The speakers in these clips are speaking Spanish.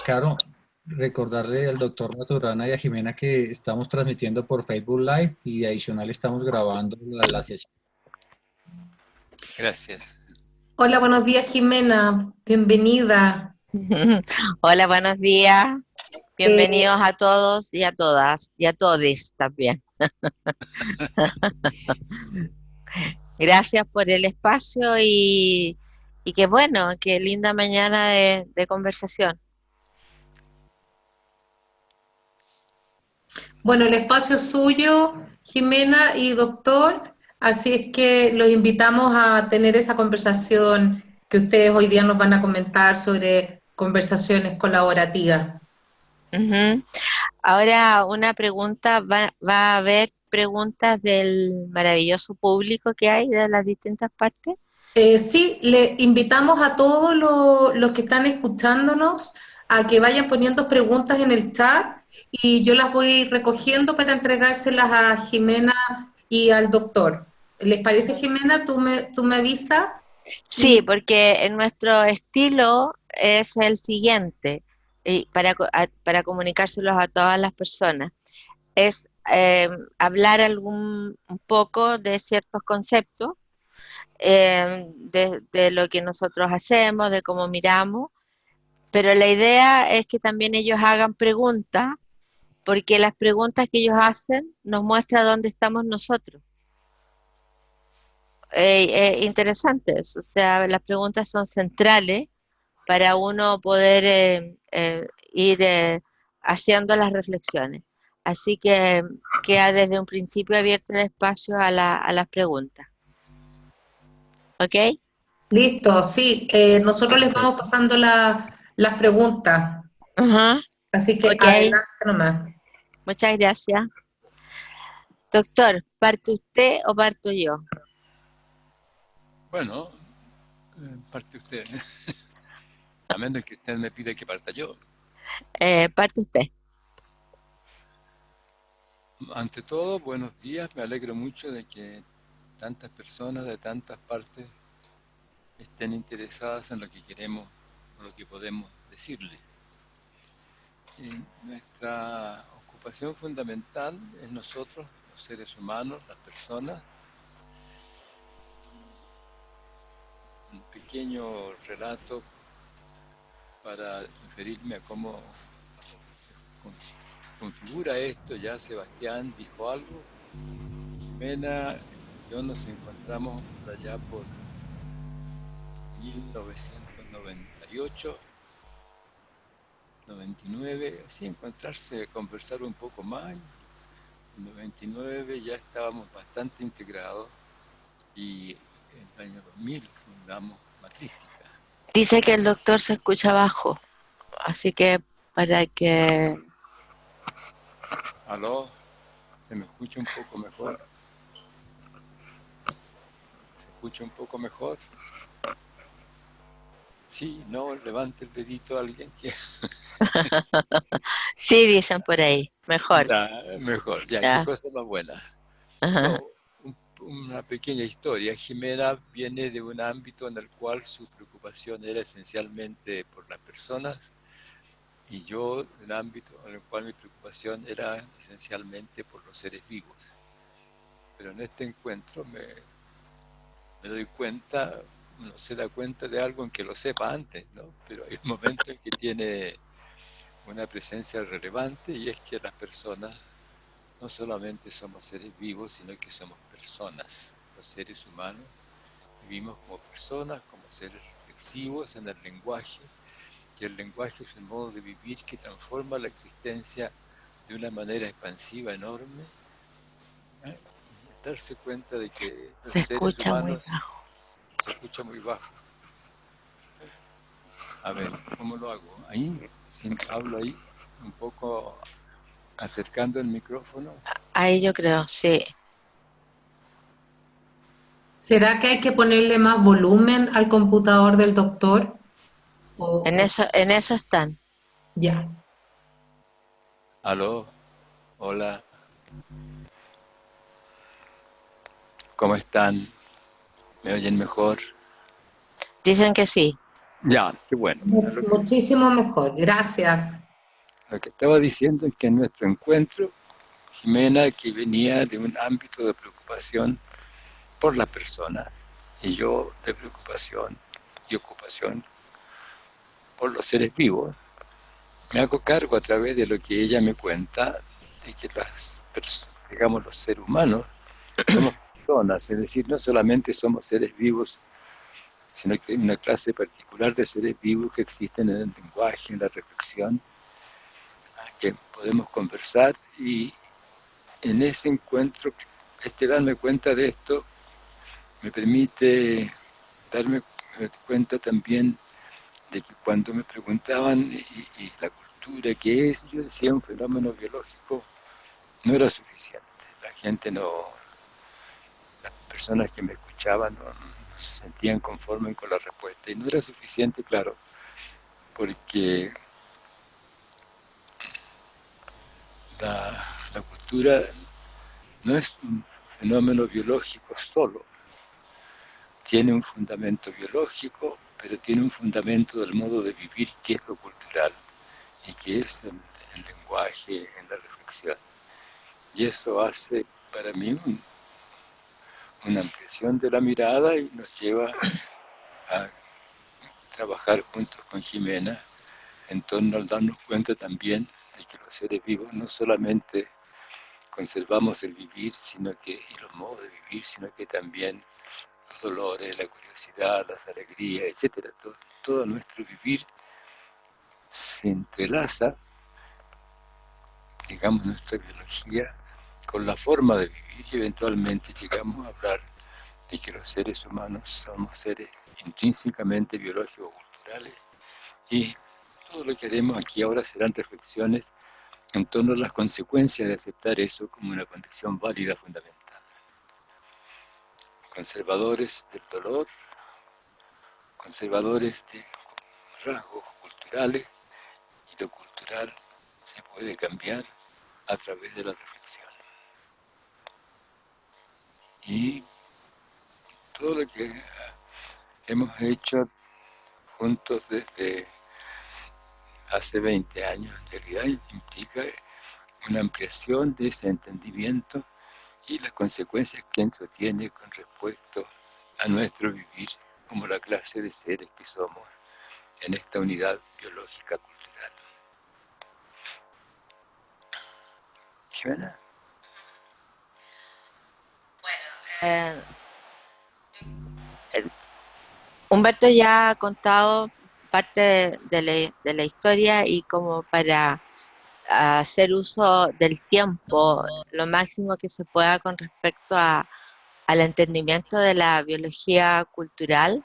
Caro, recordarle al doctor Maturana y a Jimena que estamos transmitiendo por Facebook Live y adicional estamos grabando la sesión. Gracias. Hola, buenos días, Jimena. Bienvenida. Hola, buenos días. Eh, Bienvenidos a todos y a todas y a todes también. Gracias por el espacio y qué bueno, qué linda mañana de conversación. bueno, el espacio es suyo, Jimena y doctor, así es que los invitamos a tener esa conversación que ustedes hoy día nos van a comentar sobre conversaciones colaborativas. Ujú. Ahora una pregunta, va a haber preguntas del maravilloso público que hay de las distintas partes. Sí, le invitamos a todos los que están escuchándonos a que vayan poniendo preguntas en el chat y yo las voy recogiendo para entregárselas a Jimena y al doctor. ¿Les parece, Jimena? ¿Tú me avisas? Sí, Y porque en nuestro estilo es el siguiente, y para comunicárselos a todas las personas, es hablar un poco de ciertos conceptos, de lo que nosotros hacemos, de cómo miramos, pero la idea es que también ellos hagan preguntas, porque las preguntas que ellos hacen nos muestra dónde estamos nosotros. Interesantes, o sea, las preguntas son centrales para uno poder ir haciendo las reflexiones. Así que queda desde un principio abierto el espacio a las preguntas. ¿Ok? listo, sí, nosotros les vamos Perfecto. pasando las preguntas, Ajá, así que ok, adelante nomás. muchas gracias. Doctor, ¿parte usted o parto yo? Bueno, parte usted. A menos que usted me pida que parta yo. Parte usted. Ante todo, buenos días. Me alegro mucho de que tantas personas de tantas partes estén interesadas en lo que queremos o lo que podemos decirle. Nuestra ocupación fundamental es nosotros, los seres humanos, las personas. Un pequeño relato para referirme a cómo configura esto. Ya Sebastián dijo algo. Jimena y yo nos encontramos por allá por 1998, 99, así encontrarse, conversar un poco más. En 99 ya estábamos bastante integrados y en el año 2000 fundamos Matrística. Dice que el doctor se escucha bajo, así que para que... Aló, ¿se me escucha un poco mejor? ¿Se escucha un poco mejor? Sí, no, levante el dedito a alguien que... Sí, dicen por ahí, mejor, Ya, mejor, ya, qué ya. cosa más buena. Ajá. No, una pequeña historia. Jimena viene de un ámbito en el cual su preocupación era esencialmente por las personas y yo de un ámbito en el cual mi preocupación era esencialmente por los seres vivos. Pero en este encuentro me doy cuenta, uno se da cuenta de algo en que lo sepa antes, ¿no? Pero hay un momento en que tiene una presencia relevante y es que las personas no solamente somos seres vivos, sino que somos personas. Los seres humanos vivimos como personas, como seres reflexivos en el lenguaje, que el lenguaje es un modo de vivir que transforma la existencia de una manera expansiva enorme, ¿eh? Y darse cuenta de que los Se seres escucha muy humanos bajo. se escucha muy bajo. A ver, ¿cómo lo hago? Ahí, hablo ahí, un poco acercando el micrófono. Ahí yo creo, sí. ¿Será que hay que ponerle más volumen al computador del doctor? En eso están. Ya. Aló, hola, ¿cómo están? ¿Me oyen mejor? Dicen que sí. Ya, qué bueno. Muchísimo mejor, gracias. Lo que estaba diciendo es que en nuestro encuentro, Jimena, que venía de un ámbito de preocupación por la persona, y yo de preocupación y ocupación por los seres vivos, me hago cargo a través de lo que ella me cuenta, de que digamos, los seres humanos somos personas, es decir, no solamente somos seres vivos, sino que hay una clase particular de seres vivos que existen en el lenguaje, en la reflexión, que podemos conversar, y en ese encuentro, darme cuenta de esto me permite darme cuenta también de que cuando me preguntaban y la cultura que es, yo decía un fenómeno biológico, no era suficiente. La gente no, las personas que me escuchaban no se sentían conformes con la respuesta, y no era suficiente, claro, porque la cultura no es un fenómeno biológico solo, tiene un fundamento biológico, pero tiene un fundamento del modo de vivir, que es lo cultural, y que es el lenguaje, en la reflexión. Y eso hace para mí una ampliación de la mirada, y nos lleva a trabajar juntos con Jimena en torno al darnos cuenta también de que los seres vivos no solamente conservamos el vivir, y los modos de vivir, sino que también los dolores, la curiosidad, las alegrías, etcétera. Todo nuestro vivir se entrelaza, digamos, nuestra biología con la forma de vivir, y eventualmente llegamos a hablar de que los seres humanos somos seres intrínsecamente biológicos culturales, y todo lo que haremos aquí ahora serán reflexiones en torno a las consecuencias de aceptar eso como una condición válida fundamental. Conservadores del dolor, conservadores de rasgos culturales, y lo cultural se puede cambiar a través de la reflexión. Y todo lo que hemos hecho juntos desde hace 20 años, en realidad implica una ampliación de ese entendimiento y las consecuencias que eso tiene con respecto a nuestro vivir como la clase de seres que somos en esta unidad biológica cultural. ¿Jimena? Humberto ya ha contado parte de la historia, y como para hacer uso del tiempo lo máximo que se pueda con respecto al entendimiento de la biología cultural,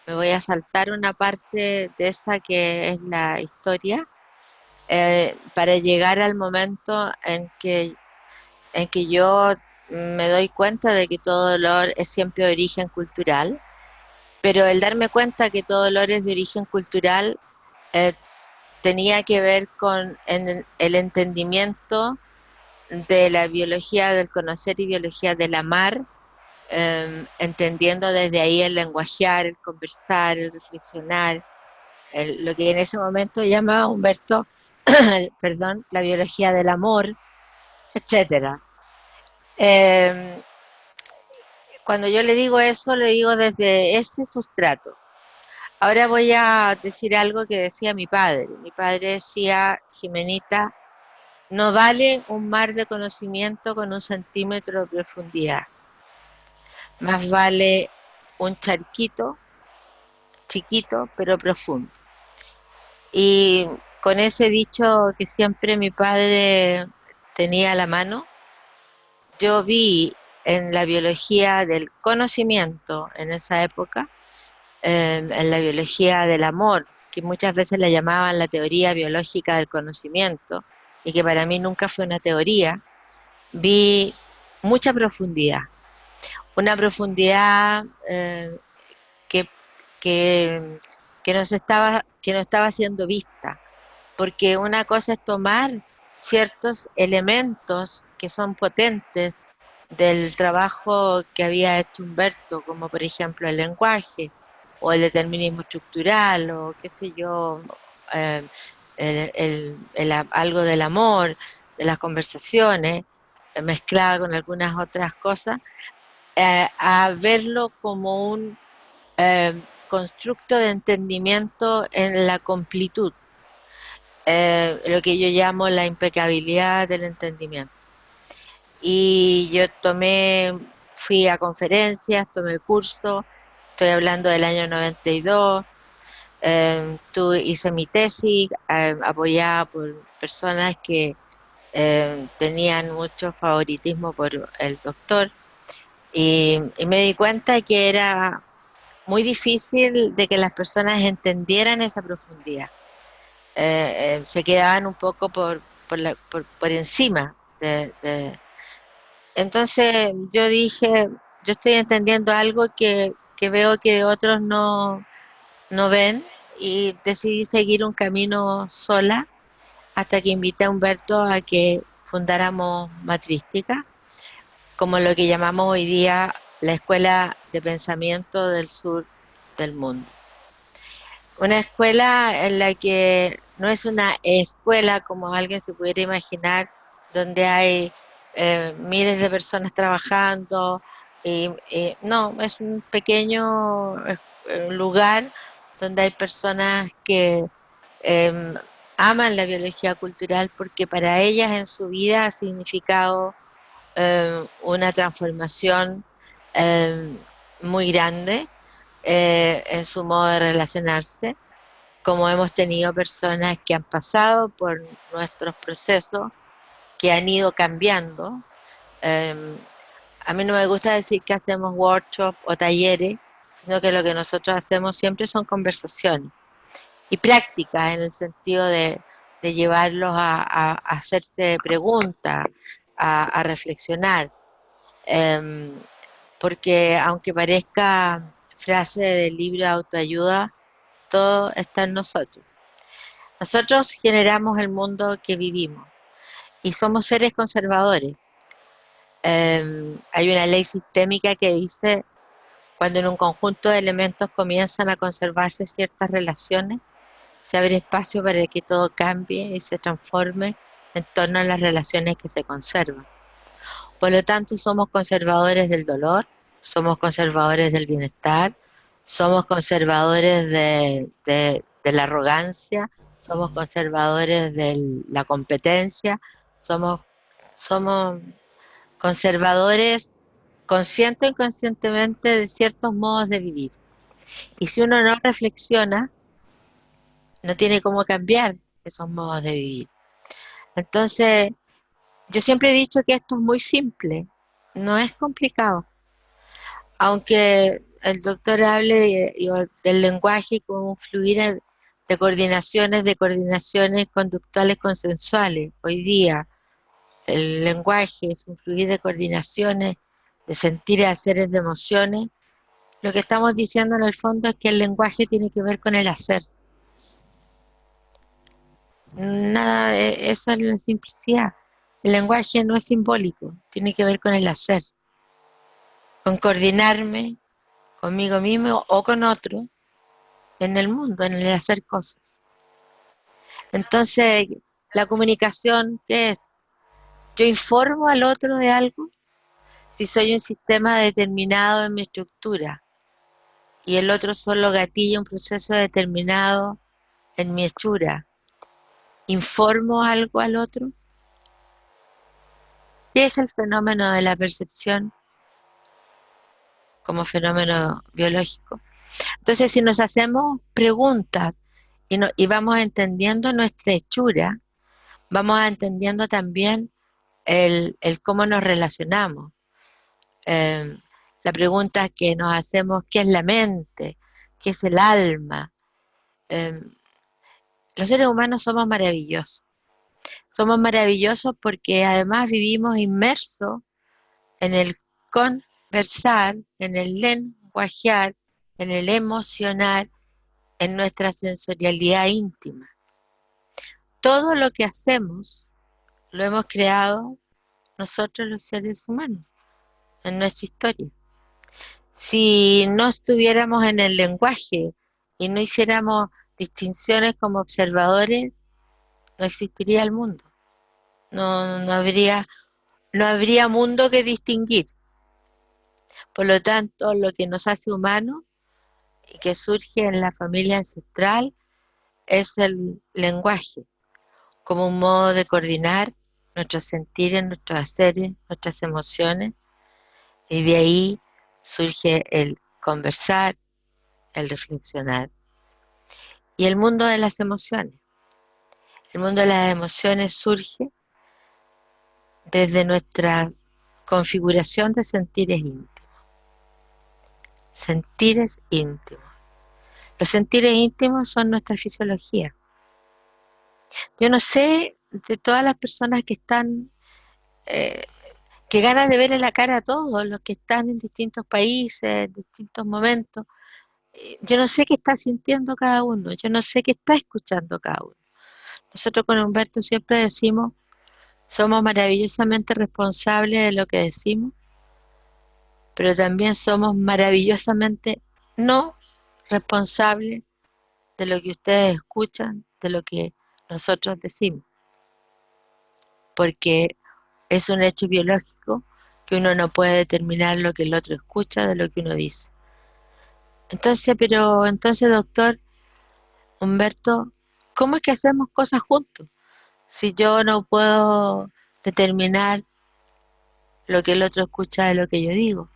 me voy a saltar una parte de esa que es la historia, para llegar al momento en que yo me doy cuenta de que todo dolor es siempre de origen cultural, pero el darme cuenta que todo dolor es de origen cultural eh, tenía que ver con el entendimiento de la biología del conocer y biología del amar, entendiendo desde ahí el lenguajear, el conversar, el reflexionar, lo que en ese momento llamaba Humberto, perdón, la biología del amor, etcétera. Cuando yo le digo eso, le digo desde ese sustrato. Ahora voy a decir algo que decía mi padre. Mi padre decía: Jimenita, no vale un mar de conocimiento con 1 centímetro de profundidad. Más vale un charquito chiquito pero profundo. Y con ese dicho que siempre mi padre tenía a la mano, yo vi en la biología del conocimiento en esa época, en la biología del amor, que muchas veces la llamaban la teoría biológica del conocimiento, y que para mí nunca fue una teoría, vi mucha profundidad, una profundidad que, que, que no estaba siendo vista, porque una cosa es tomar ciertos elementos que son potentes del trabajo que había hecho Humberto, como por ejemplo el lenguaje, o el determinismo estructural, o qué sé yo, eh, algo del amor, de las conversaciones, mezclada con algunas otras cosas, a verlo como un constructo de entendimiento en la completud, lo que yo llamo la impecabilidad del entendimiento. Y yo fui a conferencias, tomé cursos, estoy hablando del año 92, hice mi tesis apoyada por personas que tenían mucho favoritismo por el doctor, y me di cuenta que era muy difícil de que las personas entendieran esa profundidad. Se quedaban un poco por encima entonces yo dije, yo estoy entendiendo algo que veo que otros no ven, y decidí seguir un camino sola hasta que invité a Humberto a que fundáramos Matrística, como lo que llamamos hoy día la Escuela de Pensamiento del Sur del Mundo. Una escuela en la que no es una escuela como alguien se pudiera imaginar, donde hay miles de personas trabajando, no, es un pequeño lugar donde hay personas que aman la biología cultural porque para ellas en su vida ha significado una transformación muy grande en su modo de relacionarse, como hemos tenido personas que han pasado por nuestros procesos, que han ido cambiando. A mí no me gusta decir que hacemos workshops o talleres, sino que lo que nosotros hacemos siempre son conversaciones y prácticas, en el sentido de llevarlos a hacerse preguntas, a reflexionar. Porque aunque parezca frase del libro de autoayuda, todo está en nosotros. Nosotros generamos el mundo que vivimos y somos seres conservadores. Hay una ley sistémica que dice, cuando en un conjunto de elementos comienzan a conservarse ciertas relaciones, se abre espacio para que todo cambie y se transforme en torno a las relaciones que se conservan. Por lo tanto, somos conservadores del dolor, somos conservadores del bienestar, somos conservadores de la arrogancia, somos conservadores de la competencia, somos conservadores consciente o inconscientemente de ciertos modos de vivir. Y si uno no reflexiona, no tiene cómo cambiar esos modos de vivir. Entonces, yo siempre he dicho que esto es muy simple, no es complicado. Aunque el doctor hable del lenguaje como un fluir de coordinaciones conductuales consensuales. Hoy día el lenguaje es un fluir de coordinaciones, de sentir y haceres, de emociones. Lo que estamos diciendo en el fondo es que el lenguaje tiene que ver con el hacer. Nada, esa es la simplicidad. El lenguaje no es simbólico, tiene que ver con el hacer, con coordinarme conmigo mismo o con otro en el mundo, en el hacer cosas. Entonces, la comunicación, ¿qué es? Yo informo al otro de algo si soy un sistema determinado en mi estructura y el otro solo gatilla un proceso determinado en mi hechura. ¿Informo algo al otro? ¿Qué es el fenómeno de la percepción como fenómeno biológico? Entonces, si nos hacemos preguntas y vamos entendiendo nuestra hechura, vamos entendiendo también el cómo nos relacionamos. La pregunta que nos hacemos, ¿qué es la mente? ¿Qué es el alma? Los seres humanos somos maravillosos. Somos maravillosos porque además vivimos inmersos en el conversar, en el lenguajear, en el emocionar, en nuestra sensorialidad íntima. Todo lo que hacemos lo hemos creado nosotros los seres humanos en nuestra historia. Si no estuviéramos en el lenguaje y no hiciéramos distinciones como observadores, no existiría el mundo. No habría mundo que distinguir. Por lo tanto, lo que nos hace humanos y que surge en la familia ancestral es el lenguaje, como un modo de coordinar nuestros sentires, nuestros haceres, nuestras emociones, y de ahí surge el conversar, el reflexionar. Y el mundo de las emociones. El mundo de las emociones surge desde nuestra configuración de sentires íntimos. Sentires íntimos. Los sentires íntimos son nuestra fisiología. Yo no sé de todas las personas que están, que ganas de ver en la cara a todos los que están en distintos países, en distintos momentos. Yo no sé qué está sintiendo cada uno, yo no sé qué está escuchando cada uno. Nosotros con Humberto siempre decimos, somos maravillosamente responsables de lo que decimos, pero también somos maravillosamente no responsables de lo que ustedes escuchan, de lo que nosotros decimos, porque es un hecho biológico que uno no puede determinar lo que el otro escucha de lo que uno dice. Entonces, doctor Humberto, ¿cómo es que hacemos cosas juntos? Si yo no puedo determinar lo que el otro escucha de lo que yo digo,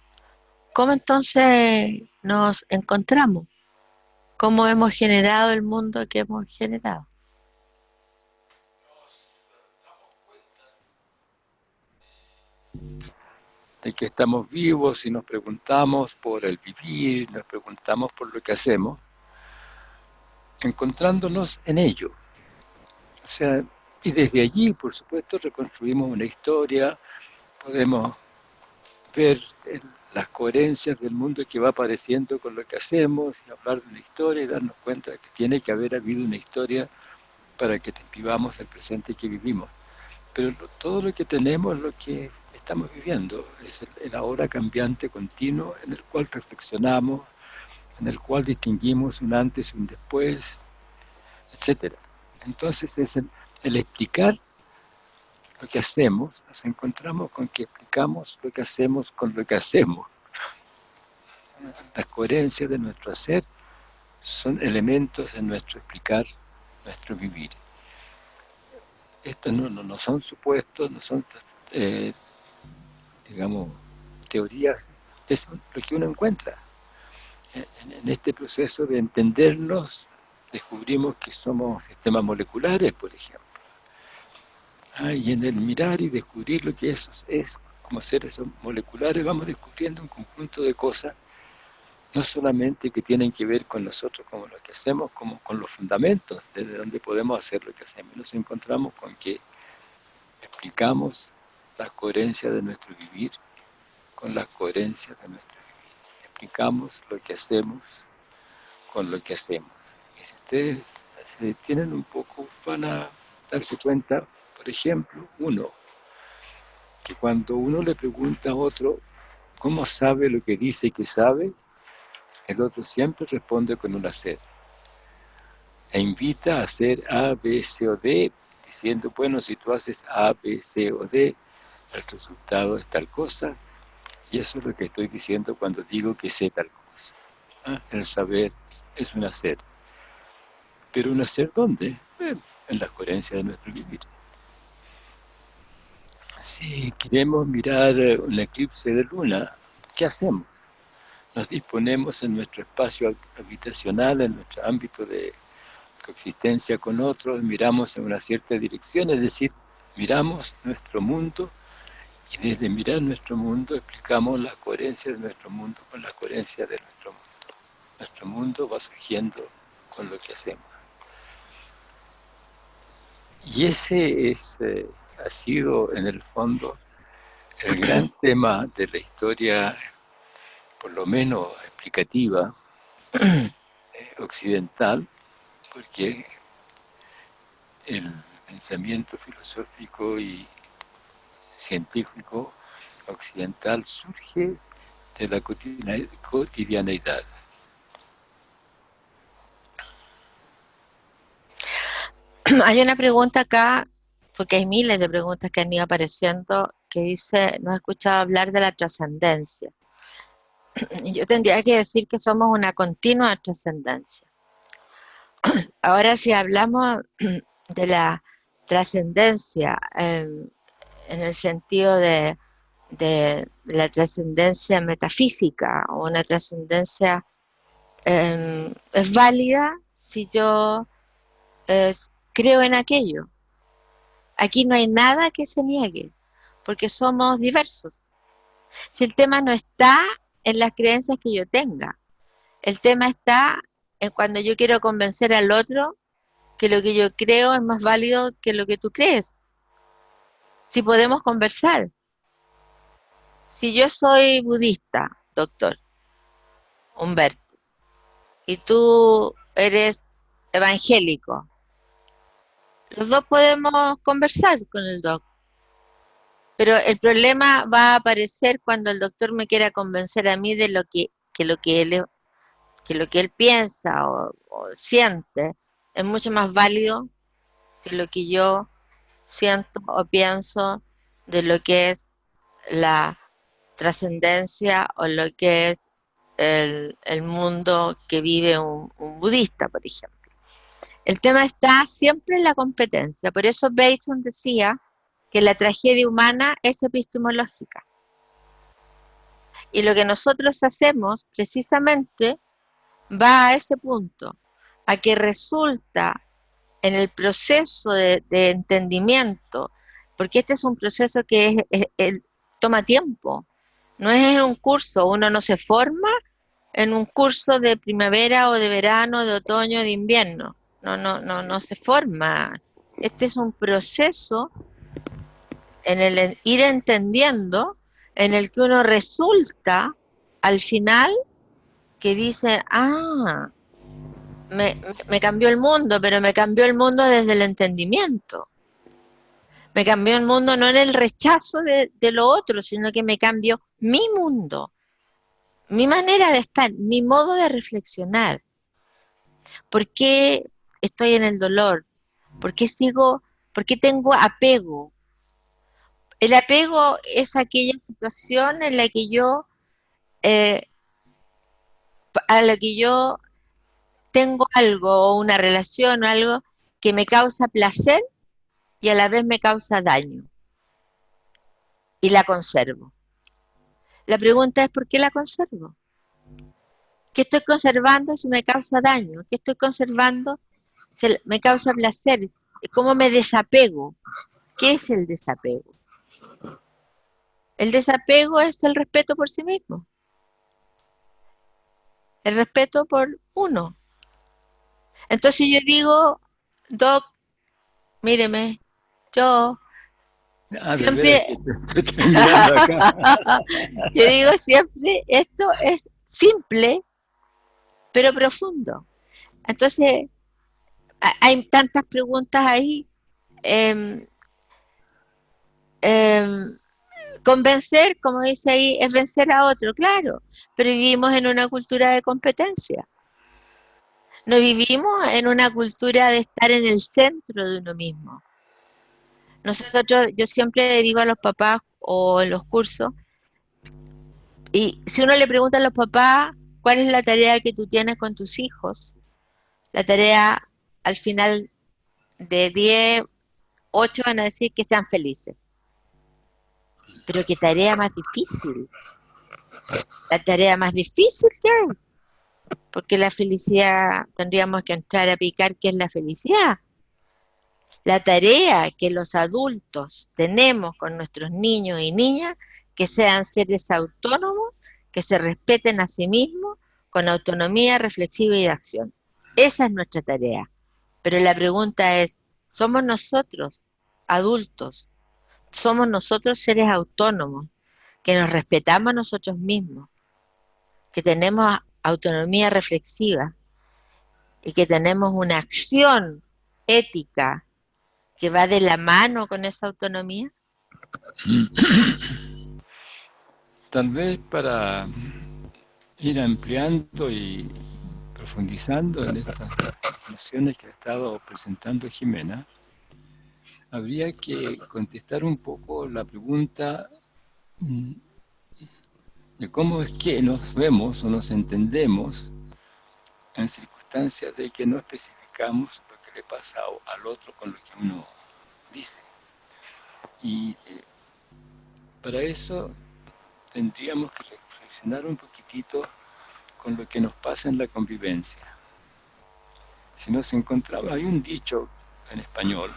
¿cómo entonces nos encontramos? ¿Cómo hemos generado el mundo que hemos generado? De que estamos vivos y nos preguntamos por el vivir, nos preguntamos por lo que hacemos, encontrándonos en ello. O sea, y desde allí, por supuesto, reconstruimos una historia, podemos ver las coherencias del mundo que va apareciendo con lo que hacemos y hablar de una historia y darnos cuenta de que tiene que haber habido una historia para que vivamos el presente que vivimos. Pero todo lo que tenemos, lo que estamos viviendo, es el ahora cambiante continuo en el cual reflexionamos, en el cual distinguimos un antes y un después, etc. Entonces es el explicar lo que hacemos, nos encontramos con que explicamos lo que hacemos con lo que hacemos. Las coherencias de nuestro hacer son elementos de nuestro explicar, nuestro vivir. Estos no son supuestos, no son, digamos, teorías, es lo que uno encuentra. En este proceso de entendernos, descubrimos que somos sistemas moleculares, por ejemplo. Y en el mirar y descubrir lo que eso es como seres moleculares, vamos descubriendo un conjunto de cosas, no solamente que tienen que ver con nosotros, como lo que hacemos, como con los fundamentos, desde donde podemos hacer lo que hacemos. Nos encontramos con que explicamos las coherencias de nuestro vivir con las coherencias de nuestro vivir. Explicamos lo que hacemos con lo que hacemos. Y si ustedes se detienen un poco, van a darse cuenta, por ejemplo, que cuando uno le pregunta a otro cómo sabe lo que dice que sabe, el otro siempre responde con un hacer. E invita a hacer A, B, C o D, diciendo, bueno, si tú haces A, B, C o D, el resultado es tal cosa, y eso es lo que estoy diciendo cuando digo que sé tal cosa. El saber es un hacer. ¿Pero un hacer dónde? En la coherencia de nuestro vivir. Si queremos mirar un eclipse de luna, ¿qué hacemos? Nos disponemos en nuestro espacio habitacional, en nuestro ámbito de coexistencia con otros, miramos en una cierta dirección, es decir, miramos nuestro mundo y desde mirar nuestro mundo explicamos la coherencia de nuestro mundo con la coherencia de nuestro mundo. Nuestro mundo va surgiendo con lo que hacemos. Y ese ha sido en el fondo el gran tema de la historia, por lo menos explicativa, occidental, porque el pensamiento filosófico y científico occidental surge de la cotidianeidad. Hay una pregunta acá, porque hay miles de preguntas que han ido apareciendo, que dice, no he escuchado hablar de la trascendencia. Y yo tendría que decir que somos una continua trascendencia. Ahora, si hablamos de la trascendencia en el sentido de la trascendencia metafísica o una trascendencia, es válida si yo creo en aquello. Aquí no hay nada que se niegue, porque somos diversos. Si el tema no está en las creencias que yo tenga, el tema está en cuando yo quiero convencer al otro que lo que yo creo es más válido que lo que tú crees. Si podemos conversar. Si yo soy budista, doctor Humberto, y tú eres evangélico, los dos podemos conversar con el doctor. Pero el problema va a aparecer cuando el doctor me quiera convencer a mí de lo que él piensa o siente es mucho más válido que lo que yo siento o pienso de lo que es la trascendencia o lo que es el mundo que vive un budista, por ejemplo. El tema está siempre en la competencia. Por eso Bateson decía que la tragedia humana es epistemológica. Y lo que nosotros hacemos precisamente va a ese punto, a que resulta en el proceso de entendimiento, porque este es un proceso que toma tiempo. No es en un curso, uno no se forma en un curso de primavera o de verano, de otoño, de invierno. No se forma. Este es un proceso en el ir entendiendo, en el que uno resulta al final que dice, me cambió el mundo, pero me cambió el mundo desde el entendimiento. Me cambió el mundo no en el rechazo de lo otro, sino que me cambió mi mundo, mi manera de estar, mi modo de reflexionar. ¿Por qué estoy en el dolor? ¿Por qué tengo apego? El apego es aquella situación en la que a la que yo tengo algo, o una relación o algo que me causa placer y a la vez me causa daño. Y la conservo. La pregunta es, ¿por qué la conservo? ¿Qué estoy conservando si me causa daño? ¿Qué estoy conservando si me causa placer? ¿Cómo me desapego? ¿Qué es el desapego? El desapego es el respeto por sí mismo. El respeto por uno. Entonces yo digo, Doc, míreme, yo siempre, yo digo siempre, esto es simple, pero profundo. Entonces, hay tantas preguntas ahí. Convencer, como dice ahí, es vencer a otro, claro, pero vivimos en una cultura de competencia. No vivimos en una cultura de estar en el centro de uno mismo. Yo siempre digo a los papás o en los cursos, y si uno le pregunta a los papás cuál es la tarea que tú tienes con tus hijos, la tarea al final de 10, 8 van a decir que sean felices. Pero qué tarea más difícil. La tarea más difícil que hay. Porque la felicidad, tendríamos que entrar a picar qué es la felicidad. La tarea que los adultos tenemos con nuestros niños y niñas, que sean seres autónomos, que se respeten a sí mismos, con autonomía reflexiva y de acción. Esa es nuestra tarea. Pero la pregunta es, ¿somos nosotros, adultos, somos nosotros seres autónomos, que nos respetamos a nosotros mismos, que tenemos autonomía reflexiva y que tenemos una acción ética que va de la mano con esa autonomía? tal vez para ir ampliando y profundizando en estas nociones que ha estado presentando Jimena, habría que contestar un poco la pregunta de cómo es que nos vemos o nos entendemos en circunstancias de que no especificamos lo que le pasa al otro con lo que uno dice. Y para eso tendríamos que reflexionar un poquitito con lo que nos pasa en la convivencia. Si nos encontramos, hay un dicho en español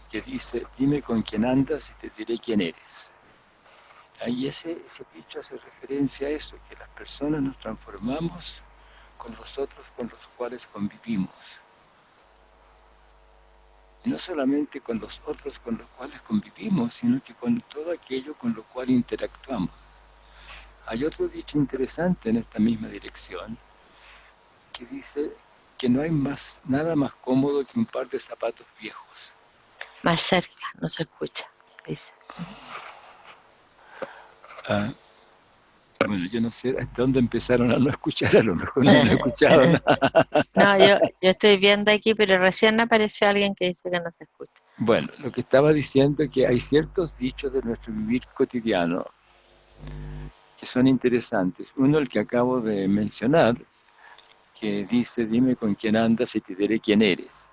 que dice: dime con quién andas y te diré quién eres. Ahí ese dicho hace referencia a eso, que las personas nos transformamos con los otros con los cuales convivimos. Y no solamente con los otros con los cuales convivimos, sino que con todo aquello con lo cual interactuamos. Hay otro dicho interesante en esta misma dirección, que dice que no hay nada más cómodo que un par de zapatos viejos. Más cerca, no se escucha, dice. Bueno, yo no sé hasta dónde empezaron a no escuchar, a lo mejor no me escucharon. No, yo estoy viendo aquí, pero recién apareció alguien que dice que no se escucha. Bueno, lo que estaba diciendo es que hay ciertos dichos de nuestro vivir cotidiano que son interesantes. Uno, el que acabo de mencionar, que dice: dime con quién andas y te diré quién eres.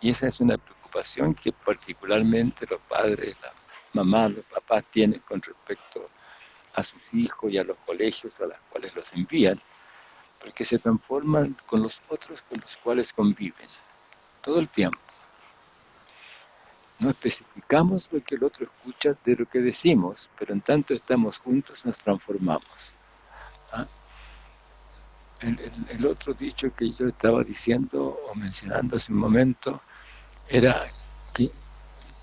Y esa es una preocupación que particularmente los padres, las mamás, los papás tienen con respecto a sus hijos y a los colegios a los cuales los envían, porque se transforman con los otros con los cuales conviven todo el tiempo. No especificamos lo que el otro escucha de lo que decimos, pero en tanto estamos juntos nos transformamos. ¿Ah? El otro dicho que yo estaba diciendo o mencionando hace un momento era que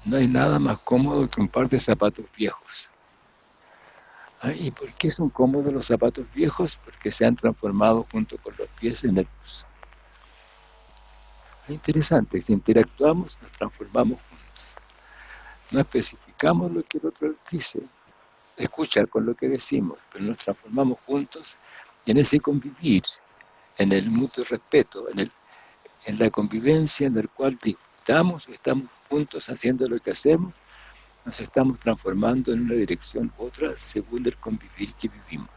no hay nada más cómodo que un par de zapatos viejos. ¿Y por qué son cómodos los zapatos viejos? Porque se han transformado junto con los pies en el uso. Es interesante, si interactuamos nos transformamos juntos. No especificamos lo que el otro dice, escucha con lo que decimos, pero nos transformamos juntos y en ese convivir, en el mutuo respeto, en la convivencia en la cual disfrutamos o estamos juntos haciendo lo que hacemos, nos estamos transformando en una dirección u otra según el convivir que vivimos.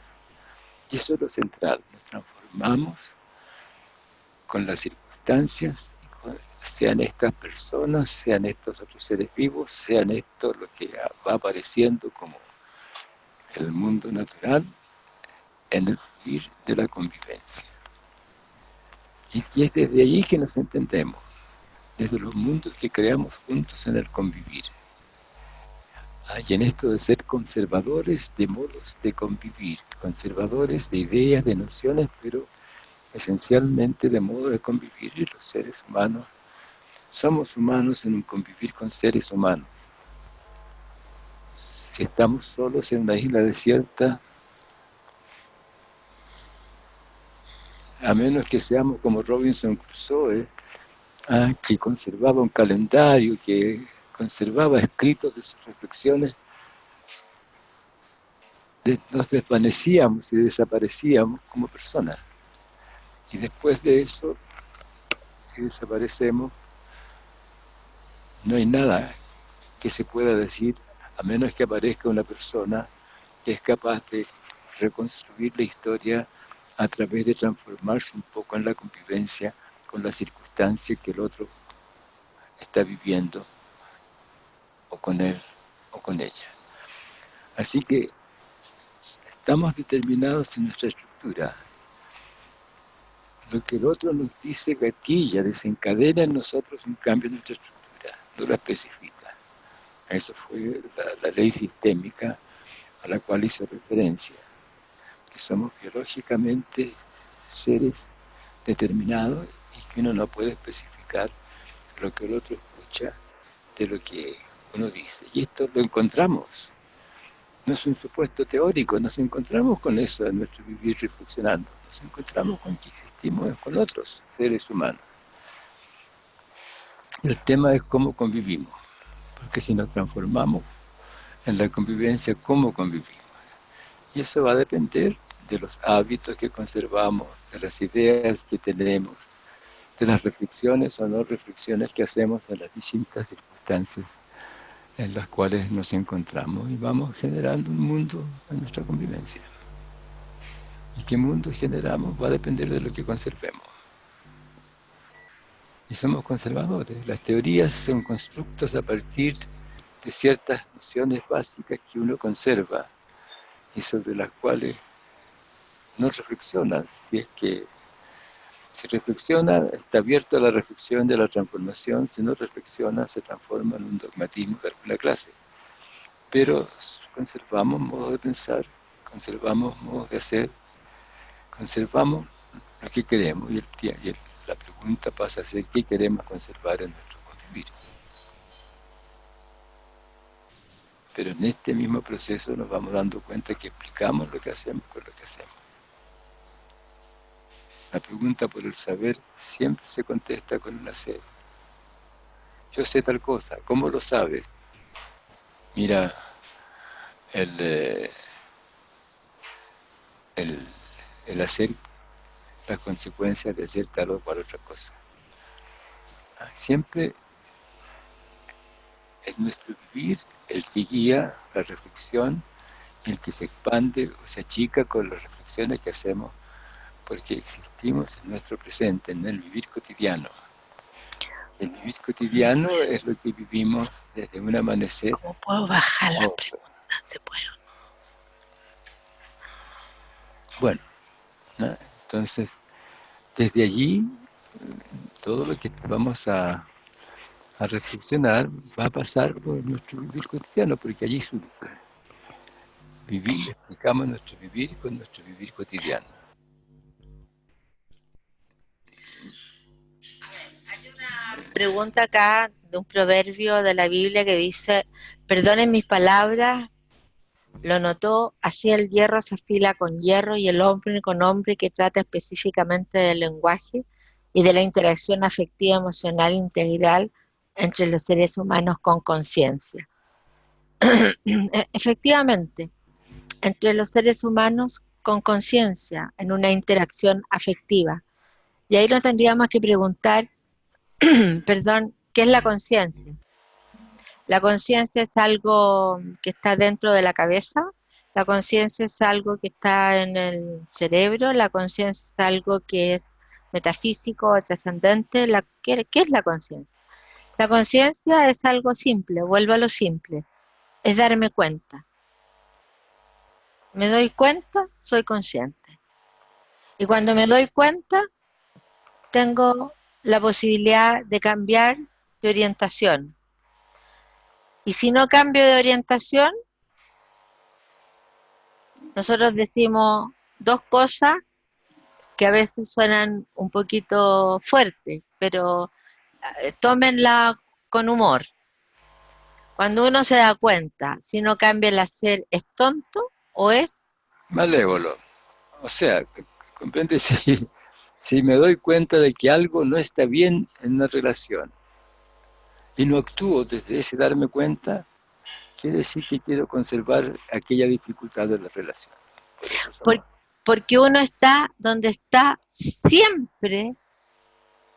Y eso es lo central, nos transformamos con las circunstancias, sean estas personas, sean estos otros seres vivos, sean esto lo que va apareciendo como el mundo natural en el fluir de la convivencia. Y es desde ahí que nos entendemos, desde los mundos que creamos juntos en el convivir. Y en esto de ser conservadores de modos de convivir, conservadores de ideas, de nociones, pero esencialmente de modo de convivir. Y los seres humanos somos humanos en un convivir con seres humanos. Si estamos solos en una isla desierta, a menos que seamos como Robinson Crusoe, que conservaba un calendario, que conservaba escritos de sus reflexiones, nos desvanecíamos y desaparecíamos como personas. Y después de eso, si desaparecemos, no hay nada que se pueda decir, a menos que aparezca una persona que es capaz de reconstruir la historia a través de transformarse un poco en la convivencia con la circunstancia que el otro está viviendo, o con él o con ella. Así que estamos determinados en nuestra estructura. Lo que el otro nos dice gatilla, desencadena en nosotros un cambio en nuestra estructura, no la especifica. Eso fue la ley sistémica a la cual hizo referencia, que somos biológicamente seres determinados y que uno no puede especificar lo que el otro escucha de lo que uno dice. Y esto lo encontramos, no es un supuesto teórico, nos encontramos con eso en nuestro vivir reflexionando, nos encontramos con que existimos con otros seres humanos. El tema es cómo convivimos, porque si nos transformamos en la convivencia, ¿cómo convivimos? Y eso va a depender de los hábitos que conservamos, de las ideas que tenemos, de las reflexiones o no reflexiones que hacemos en las distintas circunstancias en las cuales nos encontramos, y vamos generando un mundo en nuestra convivencia. Y qué mundo generamos va a depender de lo que conservemos. Y somos conservadores. Las teorías son constructos a partir de ciertas nociones básicas que uno conserva y sobre las cuales no reflexiona. Si reflexiona, está abierto a la reflexión de la transformación. Si no reflexiona, se transforma en un dogmatismo de alguna clase. Pero conservamos modos de pensar, conservamos modos de hacer, conservamos lo que queremos. La pregunta pasa a ser: ¿qué queremos conservar en nuestro convivir? Pero en este mismo proceso nos vamos dando cuenta que explicamos lo que hacemos con lo que hacemos. La pregunta por el saber siempre se contesta con el hacer. Yo sé tal cosa, ¿cómo lo sabes? Mira, el hacer, las consecuencias de hacer tal o cual otra cosa. Siempre es nuestro vivir el que guía la reflexión, el que se expande o se achica con las reflexiones que hacemos, porque existimos en nuestro presente, en el vivir cotidiano. El vivir cotidiano es lo que vivimos desde un amanecer. ¿Cómo puedo bajar la pregunta? ¿Se puede? Bueno, ¿no? Entonces, desde allí, todo lo que vamos a reflexionar va a pasar por nuestro vivir cotidiano, porque allí surge. Explicamos nuestro vivir con nuestro vivir cotidiano. Hay una pregunta acá de un proverbio de la Biblia que dice: perdonen mis palabras, lo notó, así el hierro se afila con hierro y el hombre con hombre, que trata específicamente del lenguaje y de la interacción afectiva emocional integral entre los seres humanos con conciencia. Efectivamente, entre los seres humanos con conciencia, en una interacción afectiva. Y ahí nos tendríamos que preguntar, perdón, ¿qué es la conciencia? La conciencia es algo que está dentro de la cabeza, la conciencia es algo que está en el cerebro, la conciencia es algo que es metafísico o trascendente. ¿Qué es la conciencia? La conciencia es algo simple, vuelvo a lo simple, es darme cuenta. Me doy cuenta, soy consciente. Y cuando me doy cuenta, tengo la posibilidad de cambiar de orientación. Y si no cambio de orientación, nosotros decimos dos cosas que a veces suenan un poquito fuertes, pero tómenla con humor. Cuando uno se da cuenta, si no cambia el hacer, ¿es tonto o es malévolo? O sea, comprende, si me doy cuenta de que algo no está bien en una relación y no actúo desde ese darme cuenta, quiere decir que quiero conservar aquella dificultad de la relación. Porque uno está donde está siempre,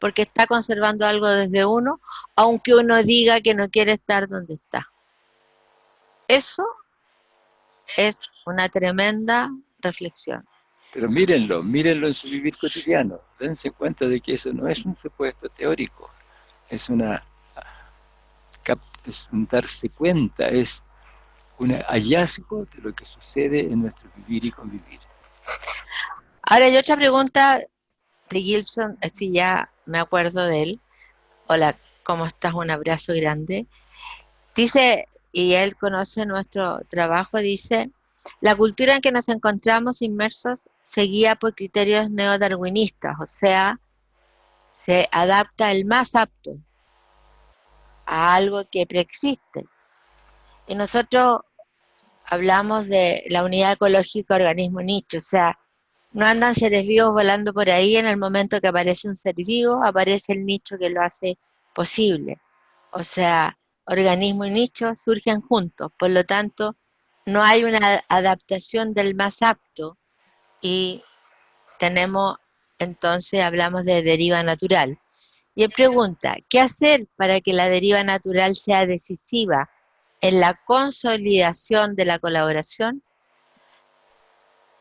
porque está conservando algo desde uno, aunque uno diga que no quiere estar donde está. Eso es una tremenda reflexión. Pero mírenlo en su vivir cotidiano. Dense cuenta de que eso no es un supuesto teórico, es un darse cuenta, es un hallazgo de lo que sucede en nuestro vivir y convivir. Ahora hay otra pregunta de Gilson, este ya me acuerdo de él. Hola, ¿cómo estás? Un abrazo grande. Dice, y él conoce nuestro trabajo, dice: la cultura en que nos encontramos inmersos se guía por criterios neodarwinistas, o sea, se adapta el más apto a algo que preexiste. Y nosotros hablamos de la unidad ecológica organismo nicho, o sea, no andan seres vivos volando por ahí. En el momento que aparece un ser vivo, aparece el nicho que lo hace posible. O sea, organismo y nicho surgen juntos, por lo tanto, no hay una adaptación del más apto y entonces hablamos de deriva natural. Y él pregunta, ¿qué hacer para que la deriva natural sea decisiva en la consolidación de la colaboración?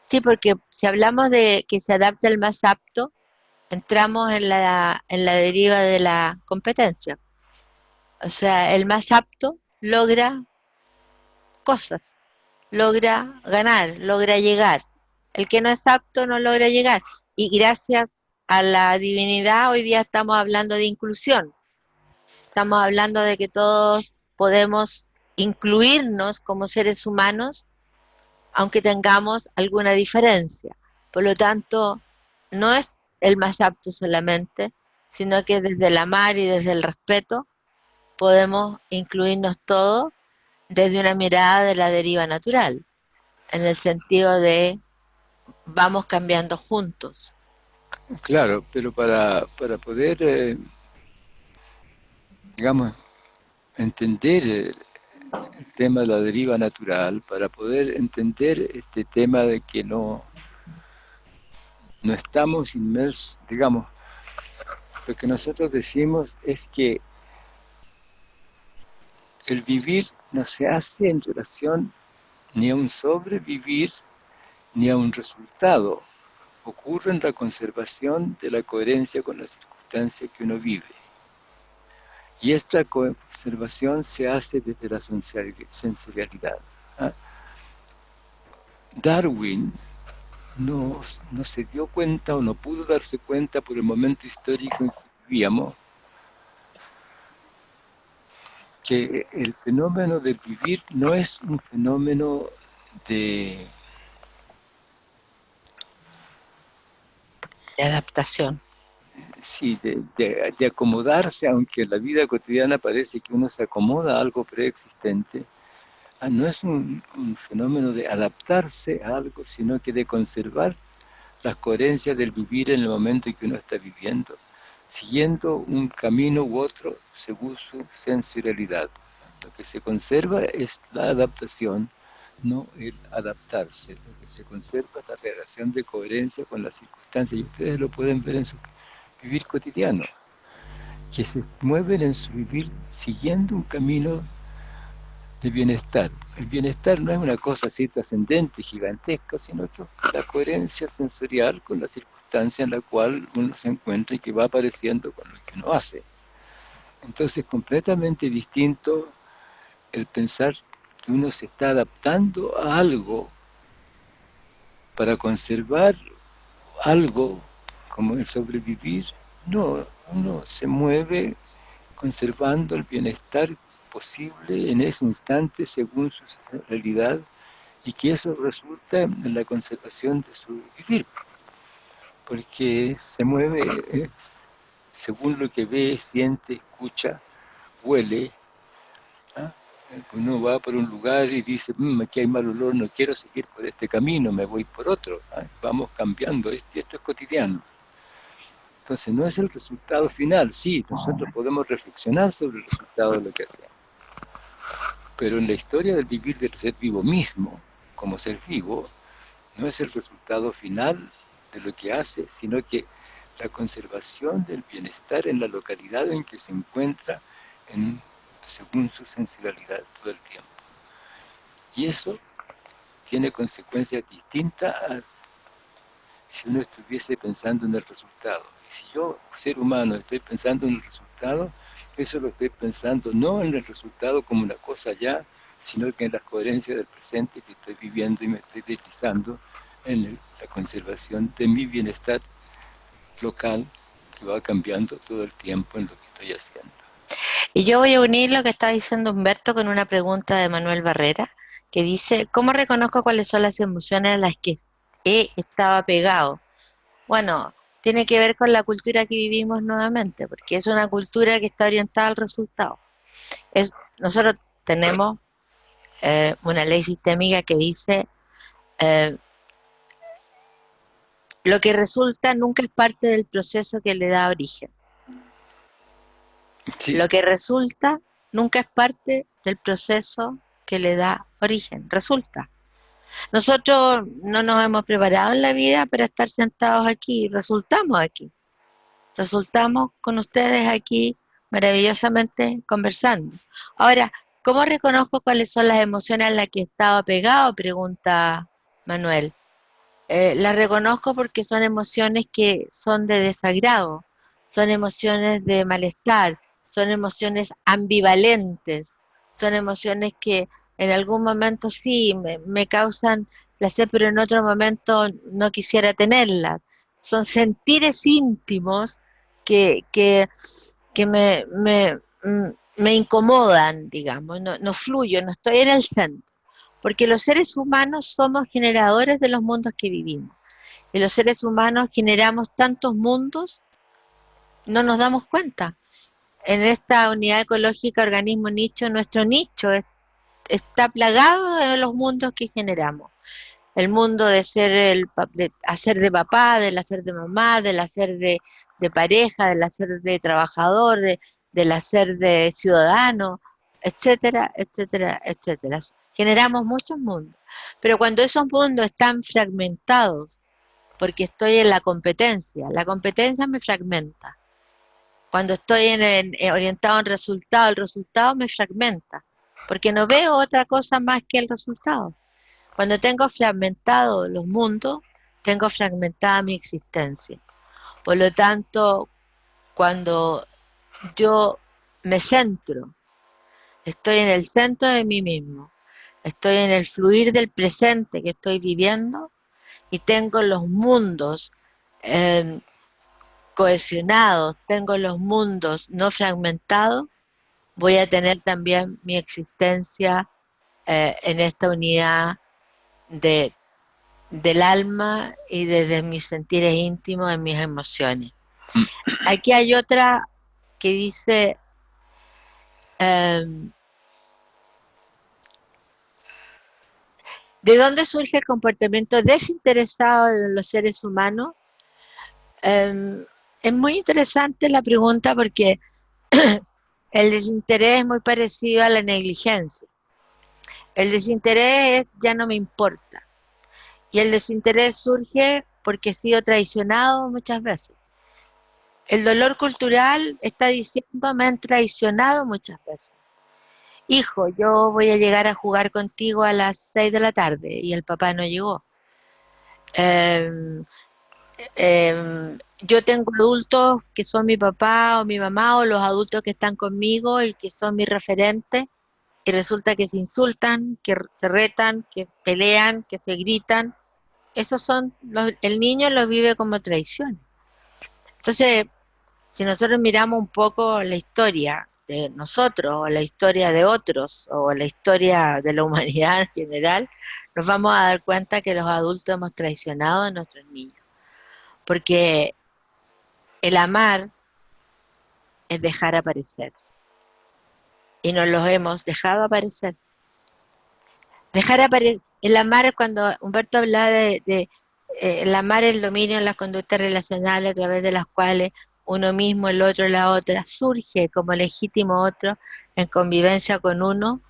Sí, porque si hablamos de que se adapte al más apto, entramos en la deriva de la competencia. O sea, el más apto logra cosas, logra ganar, logra llegar. El que no es apto no logra llegar. Y gracias a la divinidad hoy día estamos hablando de inclusión. Estamos hablando de que todos podemos incluirnos como seres humanos, aunque tengamos alguna diferencia. Por lo tanto, no es el más apto solamente, sino que desde el amar y desde el respeto podemos incluirnos todos desde una mirada de la deriva natural, en el sentido de vamos cambiando juntos. Claro, pero para poder, digamos, entender el tema de la deriva natural, para poder entender este tema de que no estamos inmersos, digamos, lo que nosotros decimos es que el vivir no se hace en relación ni a un sobrevivir ni a un resultado. Ocurre en la conservación de la coherencia con las circunstancias que uno vive. Y esta conservación se hace desde la sensorialidad. Darwin no se dio cuenta o no pudo darse cuenta por el momento histórico en que vivíamos que el fenómeno del vivir no es un fenómeno de adaptación. Sí, de acomodarse, aunque en la vida cotidiana parece que uno se acomoda a algo preexistente. No es un fenómeno de adaptarse a algo, sino que de conservar las coherencias del vivir en el momento en que uno está viviendo, siguiendo un camino u otro según su sensorialidad. Lo que se conserva es la adaptación, no el adaptarse. Lo que se conserva es la relación de coherencia con las circunstancias, y ustedes lo pueden ver en su vivir cotidiano, que se mueven en su vivir siguiendo un camino de bienestar. El bienestar no es una cosa así trascendente, gigantesca, sino que la coherencia sensorial con la circunstancia en la cual uno se encuentra y que va apareciendo con lo que uno hace. Entonces, completamente distinto el pensar que uno se está adaptando a algo para conservar algo como el sobrevivir. No, uno se mueve conservando el bienestar posible en ese instante según su realidad, y que eso resulta en la conservación de su vivir, porque se mueve según lo que ve, siente, escucha, huele. Uno va por un lugar y dice, aquí hay mal olor, no quiero seguir por este camino, me voy por otro. Vamos cambiando, esto es cotidiano. Entonces no es el resultado final. Sí, nosotros podemos reflexionar sobre el resultado de lo que hacemos, pero en la historia del vivir del ser vivo mismo, como ser vivo, no es el resultado final de lo que hace, sino que la conservación del bienestar en la localidad en que se encuentra según su sensibilidad todo el tiempo. Y eso tiene consecuencias distintas a si uno estuviese pensando en el resultado. Y si yo, ser humano, estoy pensando en el resultado, eso lo estoy pensando no en el resultado como una cosa ya, sino que en la coherencia del presente que estoy viviendo y me estoy deslizando en la conservación de mi bienestar local, que va cambiando todo el tiempo en lo que estoy haciendo. Y yo voy a unir lo que está diciendo Humberto con una pregunta de Manuel Barrera, que dice, ¿cómo reconozco cuáles son las emociones a las que he estado apegado? Bueno, tiene que ver con la cultura que vivimos nuevamente, porque es una cultura que está orientada al resultado. Nosotros tenemos una ley sistémica que dice, lo que resulta nunca es parte del proceso que le da origen. Sí. Lo que resulta nunca es parte del proceso que le da origen, resulta. Nosotros no nos hemos preparado en la vida para estar sentados aquí, resultamos aquí. Resultamos con ustedes aquí maravillosamente conversando. Ahora, ¿cómo reconozco cuáles son las emociones a las que he estado apegado? Pregunta Manuel. Las reconozco porque son emociones que son de desagrado, son emociones de malestar, son emociones ambivalentes, son emociones que en algún momento sí me causan placer, pero en otro momento no quisiera tenerlas. Son sentires íntimos que me incomodan, digamos, no fluyo, no estoy en el centro. Porque los seres humanos somos generadores de los mundos que vivimos. Y los seres humanos generamos tantos mundos, no nos damos cuenta. En esta unidad ecológica, organismo nicho, nuestro nicho está plagado de los mundos que generamos. El mundo de hacer de papá, del hacer de mamá, del hacer de pareja, del hacer de trabajador, del hacer de ciudadano, etcétera, etcétera, etcétera. Generamos muchos mundos. Pero cuando esos mundos están fragmentados, porque estoy en la competencia me fragmenta. Cuando estoy orientado en resultado, el resultado me fragmenta, porque no veo otra cosa más que el resultado. Cuando tengo fragmentados los mundos, tengo fragmentada mi existencia. Por lo tanto, cuando yo me centro, estoy en el centro de mí mismo, estoy en el fluir del presente que estoy viviendo y tengo los mundos cohesionados, tengo los mundos no fragmentados, voy a tener también mi existencia en esta unidad del alma y desde mis sentires íntimos, en mis emociones. Aquí hay otra que dice, ¿de dónde surge el comportamiento desinteresado de los seres humanos? Es muy interesante la pregunta porque el desinterés es muy parecido a la negligencia. El desinterés es ya no me importa. Y el desinterés surge porque he sido traicionado muchas veces. El dolor cultural está diciendo me han traicionado muchas veces. Hijo, yo voy a llegar a jugar contigo a las 6 de la tarde y el papá no llegó. Yo tengo adultos que son mi papá o mi mamá o los adultos que están conmigo y que son mis referentes y resulta que se insultan, que se retan, que pelean, que se gritan. Esos son, el niño los vive como traición. Entonces, si nosotros miramos un poco la historia de nosotros o la historia de otros o la historia de la humanidad en general, nos vamos a dar cuenta que los adultos hemos traicionado a nuestros niños. Porque el amar es dejar aparecer. Y nos los hemos dejado aparecer. El amar es cuando Humberto hablaba de el amar el dominio en las conductas relacionales a través de las cuales uno mismo, el otro, la otra, surge como legítimo otro en convivencia con uno.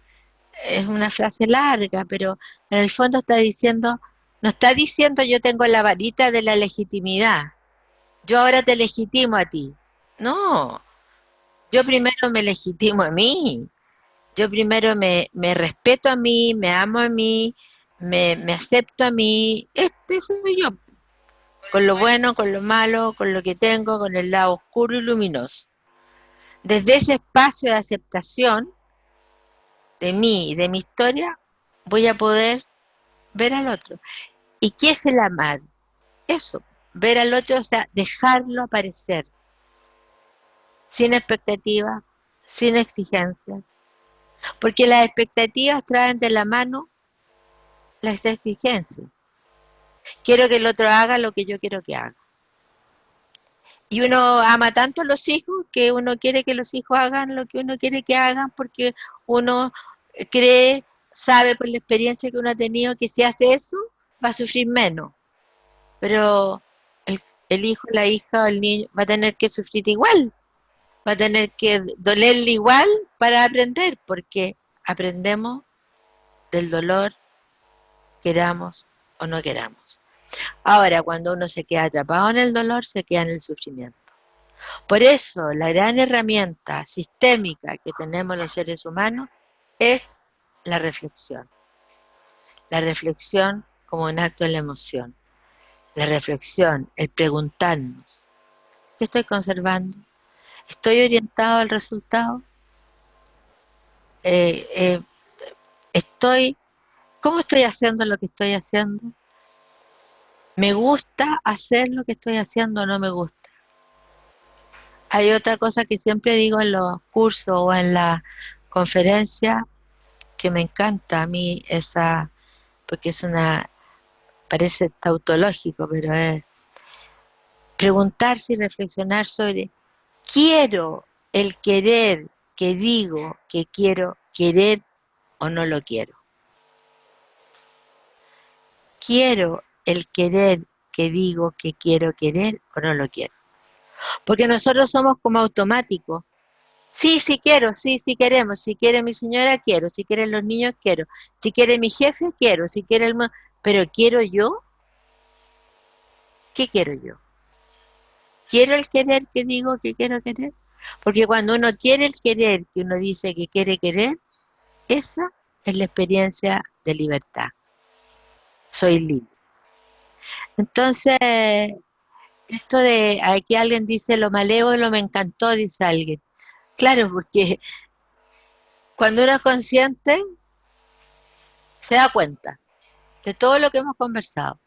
Es una frase larga, pero en el fondo no está diciendo yo tengo la varita de la legitimidad. Yo ahora te legitimo a ti. No, yo primero me legitimo a mí. Yo primero me respeto a mí, me amo a mí, me acepto a mí. Soy yo. Con lo bueno, con lo malo, con lo que tengo, con el lado oscuro y luminoso. Desde ese espacio de aceptación de mí y de mi historia, voy a poder ver al otro. ¿Y qué es el amar? Eso, ver al otro, o sea, dejarlo aparecer. Sin expectativas, sin exigencias. Porque las expectativas traen de la mano las exigencias. Quiero que el otro haga lo que yo quiero que haga. Y uno ama tanto a los hijos que uno quiere que los hijos hagan lo que uno quiere que hagan porque uno cree, sabe por la experiencia que uno ha tenido que si hace eso va a sufrir menos. Pero el hijo, la hija o el niño va a tener que sufrir igual. Va a tener que dolerle igual para aprender porque aprendemos del dolor, queramos o no queramos. Ahora, cuando uno se queda atrapado en el dolor, se queda en el sufrimiento. Por eso, la gran herramienta sistémica que tenemos los seres humanos es la reflexión. La reflexión como un acto de la emoción. La reflexión, el preguntarnos, ¿qué estoy conservando? ¿Estoy orientado al resultado? ¿Cómo estoy haciendo lo que estoy haciendo? ¿Me gusta hacer lo que estoy haciendo o no me gusta? Hay otra cosa que siempre digo en los cursos o en la conferencia que me encanta a mí, porque parece tautológico, pero es preguntarse y reflexionar sobre, ¿quiero el querer que digo que quiero querer o no lo quiero? ¿Quiero el querer que digo que quiero querer o no lo quiero? Porque nosotros somos como automáticos. Sí, sí quiero, sí, sí queremos. Si quiere mi señora, quiero. Si quieren los niños, quiero. Si quiere mi jefe, quiero. Si quiere Pero ¿quiero yo? ¿Qué quiero yo? ¿Quiero el querer que digo que quiero querer? Porque cuando uno quiere el querer que uno dice que quiere querer, esa es la experiencia de libertad. Soy libre. Entonces, esto de aquí alguien dice lo malévolo me encantó, dice alguien. Claro, porque cuando uno es consciente, se da cuenta de todo lo que hemos conversado.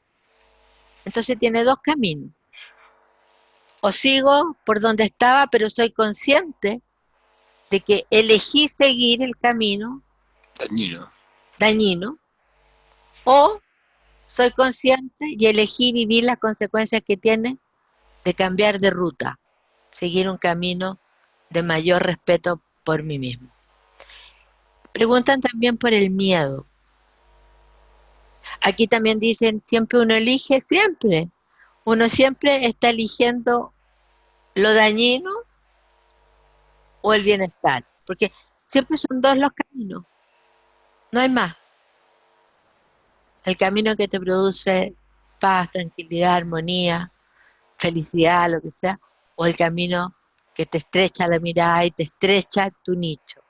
Entonces tiene dos caminos. O sigo por donde estaba, pero soy consciente de que elegí seguir el camino dañino, o soy consciente y elegí vivir las consecuencias que tiene de cambiar de ruta, seguir un camino de mayor respeto por mí mismo. Preguntan también por el miedo. Aquí también dicen, siempre uno elige, siempre. Uno siempre está eligiendo lo dañino o el bienestar, porque siempre son dos los caminos, no hay más. El camino que te produce paz, tranquilidad, armonía, felicidad, lo que sea, o el camino que te estrecha la mirada y te estrecha tu nicho.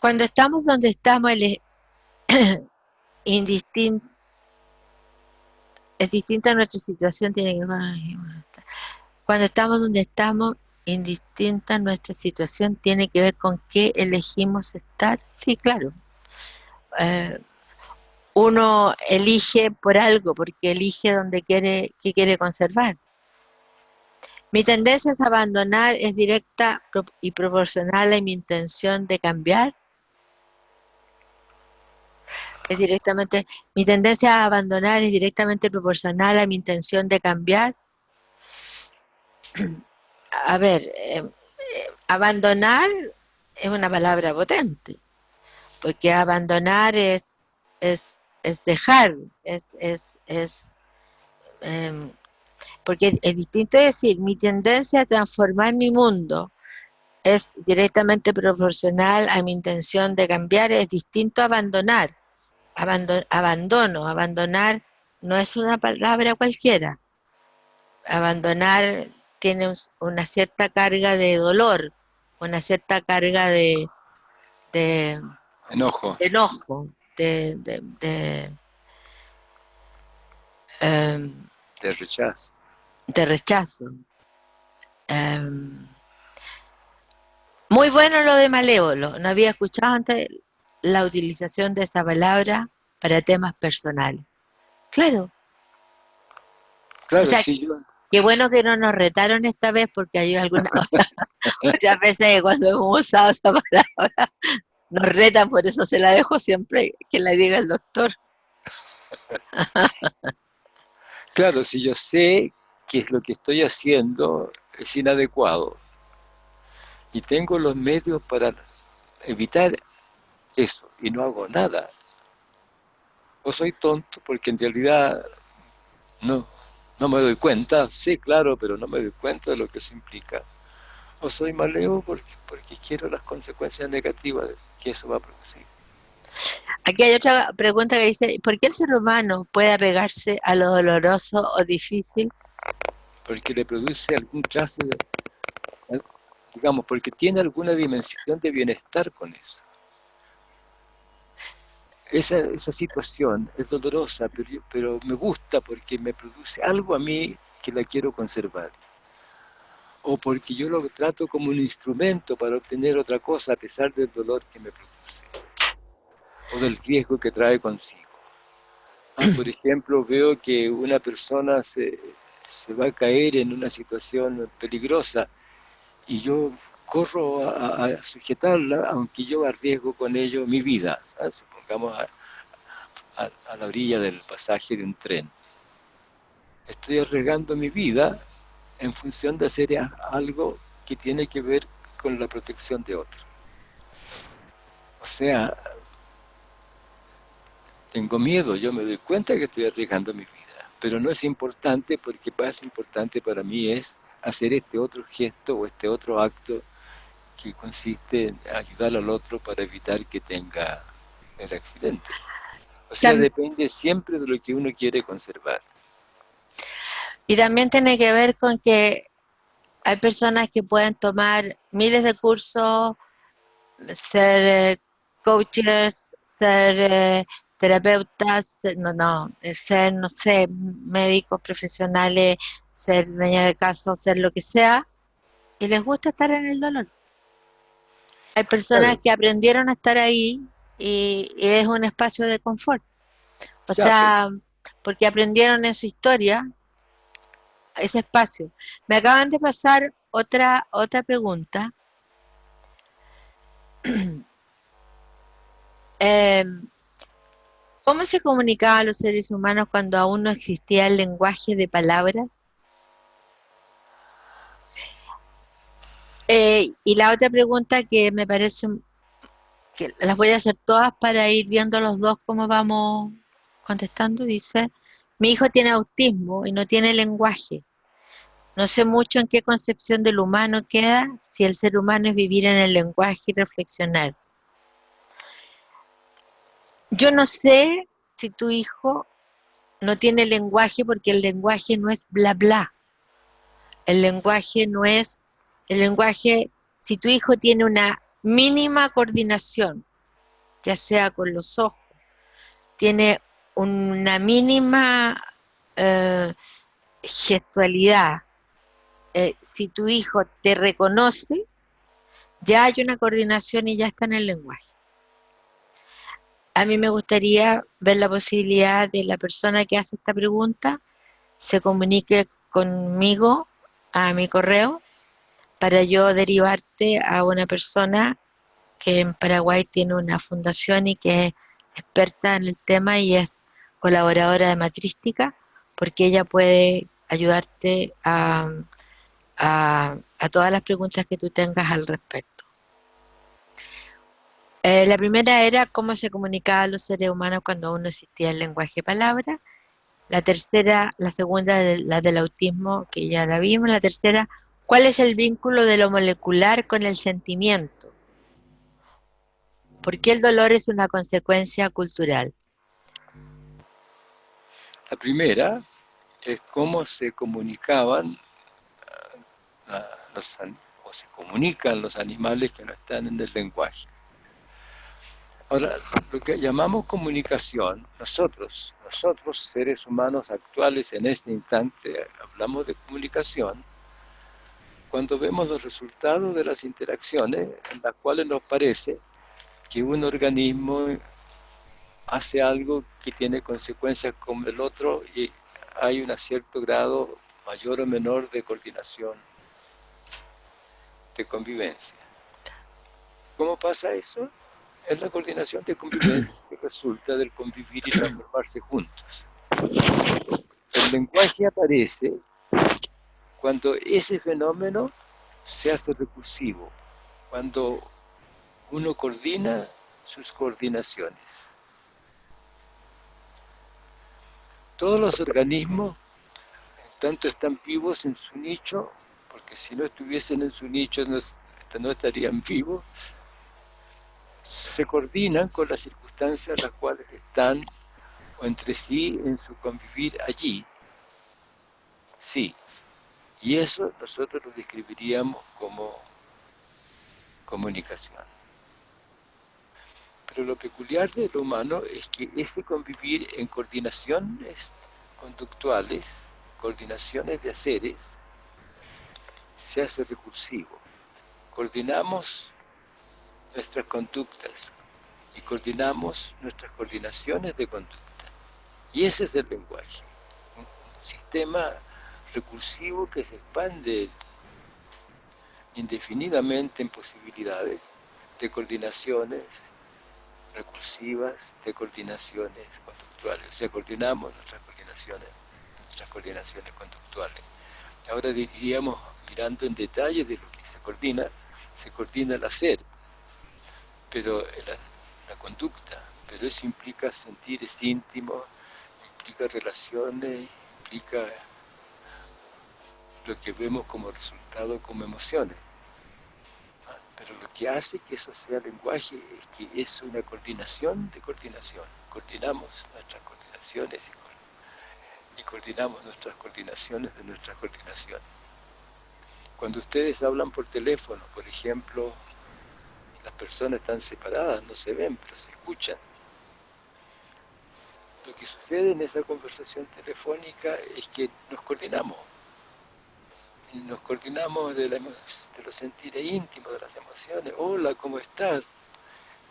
Cuando estamos donde estamos, es distinta nuestra situación, tiene que ver. Cuando estamos donde estamos, indistinta nuestra situación, tiene que ver con qué elegimos estar. Sí, claro. Uno elige por algo, porque elige donde qué quiere conservar. Mi tendencia a abandonar es directa y proporcional a mi intención de cambiar. Mi tendencia a abandonar es directamente proporcional a mi intención de cambiar. A ver, abandonar es una palabra potente, porque abandonar es dejar, porque es distinto decir, mi tendencia a transformar mi mundo es directamente proporcional a mi intención de cambiar, es distinto a abandonar. Abandonar no es una palabra cualquiera. Abandonar tiene una cierta carga de dolor, una cierta carga de enojo, de rechazo. De rechazo. Muy bueno lo de malévolo. No había escuchado antes la utilización de esa palabra para temas personales. Claro. Claro, o sea, sí, yo. Qué bueno que no nos retaron esta vez, porque hay muchas veces cuando hemos usado esa palabra nos retan, por eso se la dejo siempre que la diga el doctor. Claro, si yo sé que es lo que estoy haciendo es inadecuado y tengo los medios para evitar eso y no hago nada, o soy tonto porque en realidad no me doy cuenta, sí, claro, pero no me doy cuenta de lo que eso implica, o soy malévolo porque quiero las consecuencias negativas que eso va a producir. Aquí hay otra pregunta que dice, ¿por qué el ser humano puede apegarse a lo doloroso o difícil? Porque le produce algún clase de, digamos, porque tiene alguna dimensión de bienestar con eso. Esa situación es dolorosa, pero me gusta porque me produce algo a mí que la quiero conservar. O porque yo lo trato como un instrumento para obtener otra cosa a pesar del dolor que me produce. O del riesgo que trae consigo. Por ejemplo, veo que una persona se va a caer en una situación peligrosa y yo corro a sujetarla, aunque yo arriesgo con ello mi vida, ¿sabes? Supongamos a la orilla del pasaje de un tren. Estoy arriesgando mi vida en función de hacer algo que tiene que ver con la protección de otro. O sea, tengo miedo, yo me doy cuenta que estoy arriesgando mi vida, pero no es importante porque más importante para mí es hacer este otro gesto o este otro acto que consiste en ayudar al otro para evitar que tenga el accidente. O sea, depende siempre de lo que uno quiere conservar. Y también tiene que ver con que hay personas que pueden tomar miles de cursos, ser coaches, ser terapeutas, ser, no sé, médicos profesionales, ser dueña de casa, ser lo que sea, y les gusta estar en el dolor. Hay personas Claro. que aprendieron a estar ahí y es un espacio de confort. O Ya, sea, porque aprendieron en su historia ese espacio. Me acaban de pasar otra pregunta. ¿Cómo se comunicaban los seres humanos cuando aún no existía el lenguaje de palabras? Y la otra pregunta que me parece que las voy a hacer todas para ir viendo los dos cómo vamos contestando, dice, mi hijo tiene autismo y no tiene lenguaje. No sé mucho en qué concepción del humano queda si el ser humano es vivir en el lenguaje y reflexionar. Yo no sé si tu hijo no tiene lenguaje porque el lenguaje no es bla bla. El lenguaje no es, el lenguaje, si tu hijo tiene una mínima coordinación, ya sea con los ojos, tiene una mínima gestualidad, si tu hijo te reconoce, ya hay una coordinación y ya está en el lenguaje. A mí me gustaría ver la posibilidad de la persona que hace esta pregunta se comunique conmigo a mi correo para yo derivarte a una persona que en Paraguay tiene una fundación y que es experta en el tema y es colaboradora de Matrística, porque ella puede ayudarte a todas las preguntas que tú tengas al respecto. La primera era cómo se comunicaban los seres humanos cuando aún no existía el lenguaje de palabras. La tercera, la segunda, la del autismo, que ya la vimos. La tercera, ¿cuál es el vínculo de lo molecular con el sentimiento? ¿Por qué el dolor es una consecuencia cultural? la primera es cómo se comunicaban o se comunican los animales que no están en el lenguaje. Ahora, lo que llamamos comunicación, nosotros seres humanos actuales en este instante, hablamos de comunicación cuando vemos los resultados de las interacciones en las cuales nos parece que un organismo hace algo que tiene consecuencias con el otro y hay un cierto grado mayor o menor de coordinación, de convivencia. ¿Cómo pasa eso? Es la coordinación de convivencia que resulta del convivir y transformarse juntos. El lenguaje aparece cuando ese fenómeno se hace recursivo, cuando uno coordina sus coordinaciones. Todos los organismos, tanto están vivos en su nicho, porque si no estuviesen en su nicho no estarían vivos, se coordinan con las circunstancias en las cuales están o entre sí en su convivir allí. Sí, y eso nosotros lo describiríamos como comunicación. Pero lo peculiar de lo humano es que ese convivir en coordinaciones conductuales, coordinaciones de haceres, se hace recursivo. Coordinamos nuestras conductas y coordinamos nuestras coordinaciones de conducta. Y ese es el lenguaje, un sistema recursivo que se expande indefinidamente en posibilidades de coordinaciones recursivas, de coordinaciones conductuales. O sea, coordinamos nuestras coordinaciones conductuales. Ahora diríamos, mirando en detalle de lo que se coordina el hacer, pero la conducta, pero eso implica sentires íntimos, implica relaciones, implica lo que vemos como resultado como emociones. Pero lo que hace que eso sea lenguaje es que es una coordinación de coordinación. Coordinamos nuestras coordinaciones y coordinamos nuestras coordinaciones de nuestras coordinaciones. Cuando ustedes hablan por teléfono, por ejemplo, las personas están separadas, no se ven, pero se escuchan. Lo que sucede en esa conversación telefónica es que nos coordinamos. Y nos coordinamos de los sentires íntimos, de las emociones. Hola, ¿cómo estás?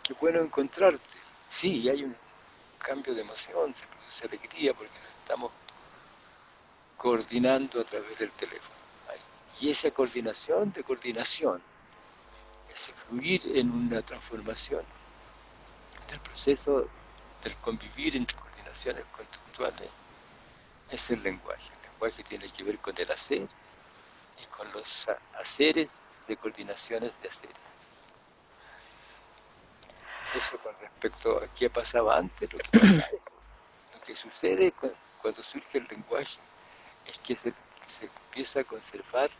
Qué bueno encontrarte. Sí, hay un cambio de emoción, se produce alegría porque nos estamos coordinando a través del teléfono. Y esa coordinación de coordinación, ese fluir en una transformación del proceso del convivir entre coordinaciones conductuales, es el lenguaje. El lenguaje tiene que ver con el hacer y con los haceres de coordinaciones de haceres. Eso con respecto a qué pasaba antes, lo que sucede cuando surge el lenguaje es que se empieza a conservar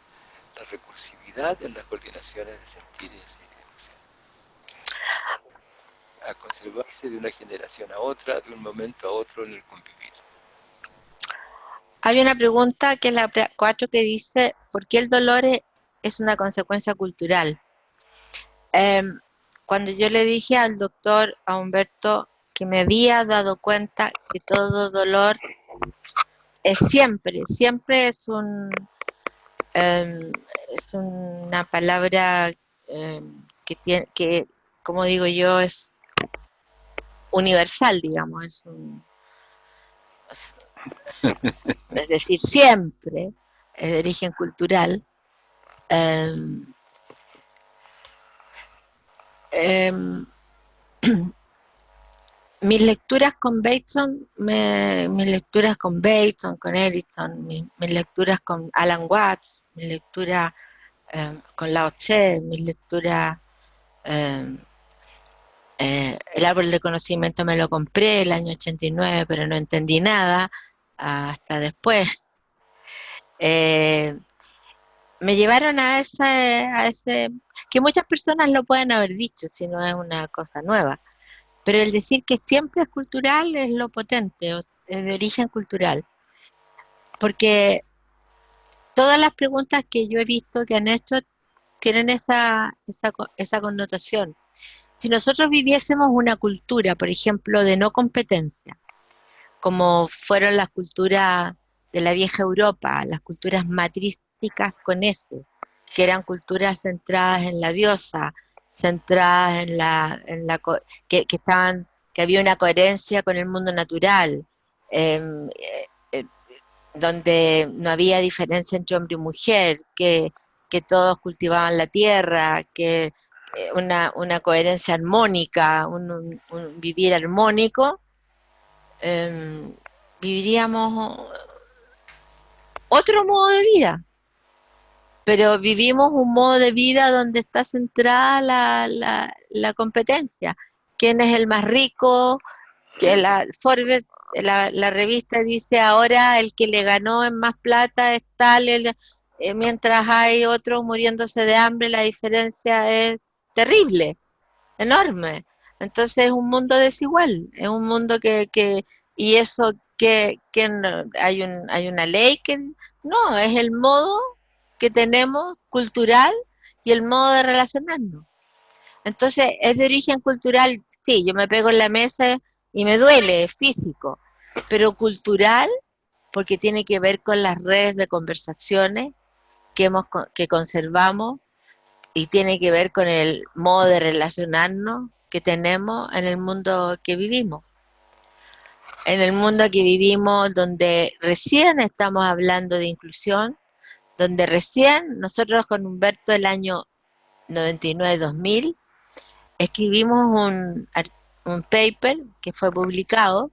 la recursividad en las coordinaciones de sentires y de emociones, a conservarse de una generación a otra, de un momento a otro en el convivir. Hay una pregunta que es la 4 que dice, ¿por qué el dolor es una consecuencia cultural? Cuando yo le dije al doctor, a Humberto, que me había dado cuenta que todo dolor es siempre es una palabra que, como digo yo, es universal, digamos, es decir, siempre es de origen cultural. Mis lecturas con Bateson, con Erickson, mis lecturas con Alan Watts, mis lecturas con Lao Tse, mis lecturas, El árbol de conocimiento me lo compré el año 89, pero no entendí nada hasta después. Me llevaron a ese, que muchas personas lo pueden haber dicho, si no es una cosa nueva. Pero el decir que siempre es cultural es lo potente, es de origen cultural. Porque todas las preguntas que yo he visto que han hecho tienen esa connotación. Si nosotros viviésemos una cultura, por ejemplo, de no competencia, como fueron las culturas de la vieja Europa, las culturas matrísticas con S, que eran culturas centradas en la diosa, centradas que había una coherencia con el mundo natural, donde no había diferencia entre hombre y mujer, que todos cultivaban la tierra, que una coherencia armónica, un vivir armónico, viviríamos otro modo de vida. Pero vivimos un modo de vida donde está centrada la competencia. ¿Quién es el más rico? Que Forbes, la revista dice ahora el que le ganó en más plata es tal. mientras hay otros muriéndose de hambre, la diferencia es terrible, enorme. Entonces es un mundo desigual, es un mundo y eso que hay una ley que no, es el modo que tenemos cultural y el modo de relacionarnos. Entonces es de origen cultural, sí, yo me pego en la mesa y me duele, es físico, pero cultural porque tiene que ver con las redes de conversaciones que conservamos y tiene que ver con el modo de relacionarnos que tenemos en el mundo que vivimos. En el mundo que vivimos donde recién estamos hablando de inclusión, donde recién nosotros con Humberto el año 99-2000 escribimos un paper que fue publicado,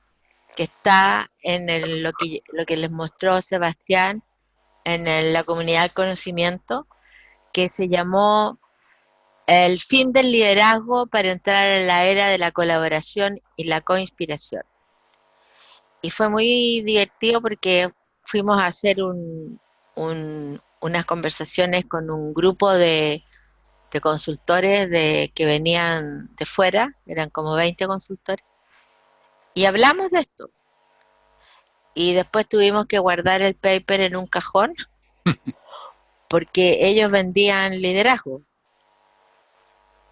que está en lo que les mostró Sebastián en la comunidad del conocimiento, que se llamó El fin del liderazgo para entrar en la era de la colaboración y la coinspiración. Y fue muy divertido porque fuimos a hacer unas conversaciones con un grupo de consultores que venían de fuera, eran como 20 consultores, y hablamos de esto. Y después tuvimos que guardar el paper en un cajón porque ellos vendían liderazgo.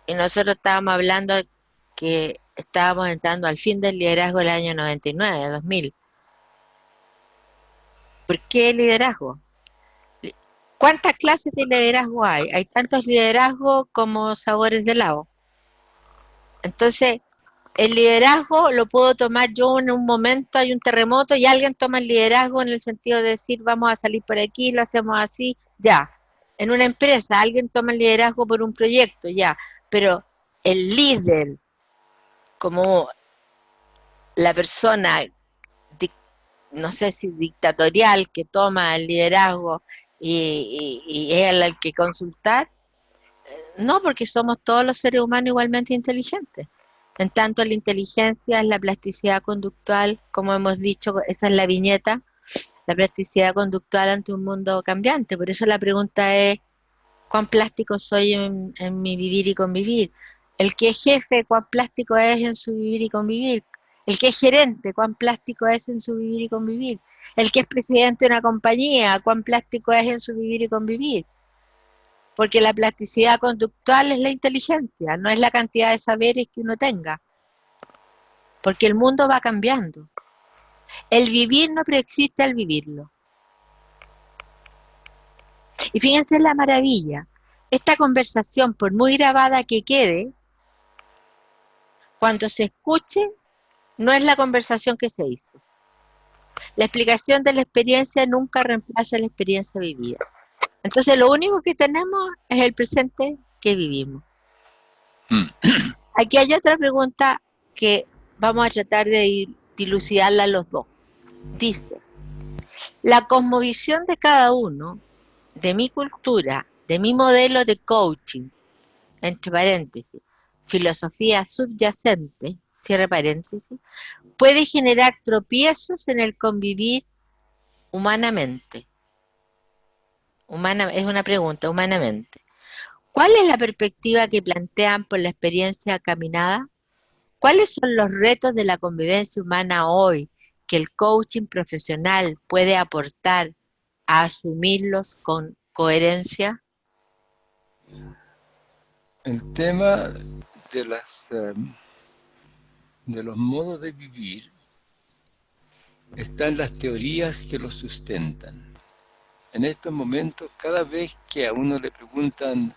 Y nosotros estábamos hablando que estábamos entrando al fin del liderazgo del año 99, 2000. ¿Por qué liderazgo? ¿Cuántas clases de liderazgo hay? Hay tantos liderazgos como sabores de helado. Entonces, el liderazgo lo puedo tomar yo en un momento, hay un terremoto y alguien toma el liderazgo en el sentido de decir vamos a salir por aquí, lo hacemos así, ya. En una empresa alguien toma el liderazgo por un proyecto, ya. Pero el líder, como la persona, no sé si dictatorial, que toma el liderazgo y es el que consultar, no, porque somos todos los seres humanos igualmente inteligentes. En tanto, la inteligencia es la plasticidad conductual, como hemos dicho, esa es la viñeta, la plasticidad conductual ante un mundo cambiante. Por eso la pregunta es, ¿cuán plástico soy en mi vivir y convivir? El que es jefe, ¿cuán plástico es en su vivir y convivir? El que es gerente, ¿cuán plástico es en su vivir y convivir? El que es presidente de una compañía, ¿cuán plástico es en su vivir y convivir? Porque la plasticidad conductual es la inteligencia, no es la cantidad de saberes que uno tenga. Porque el mundo va cambiando. El vivir no preexiste al vivirlo. Y fíjense la maravilla. Esta conversación, por muy grabada que quede, cuando se escuche, no es la conversación que se hizo. La explicación de la experiencia nunca reemplaza la experiencia vivida. Entonces, lo único que tenemos es el presente que vivimos. Aquí hay otra pregunta que vamos a tratar de dilucidarla los dos. Dice, la cosmovisión de cada uno, de mi cultura, de mi modelo de coaching, entre paréntesis, filosofía subyacente, cierre paréntesis, puede generar tropiezos en el convivir humanamente. Es una pregunta, humanamente. ¿Cuál es la perspectiva que plantean por la experiencia caminada? ¿Cuáles son los retos de la convivencia humana hoy que el coaching profesional puede aportar a asumirlos con coherencia? El tema de los modos de vivir están las teorías que los sustentan. En estos momentos, cada vez que a uno le preguntan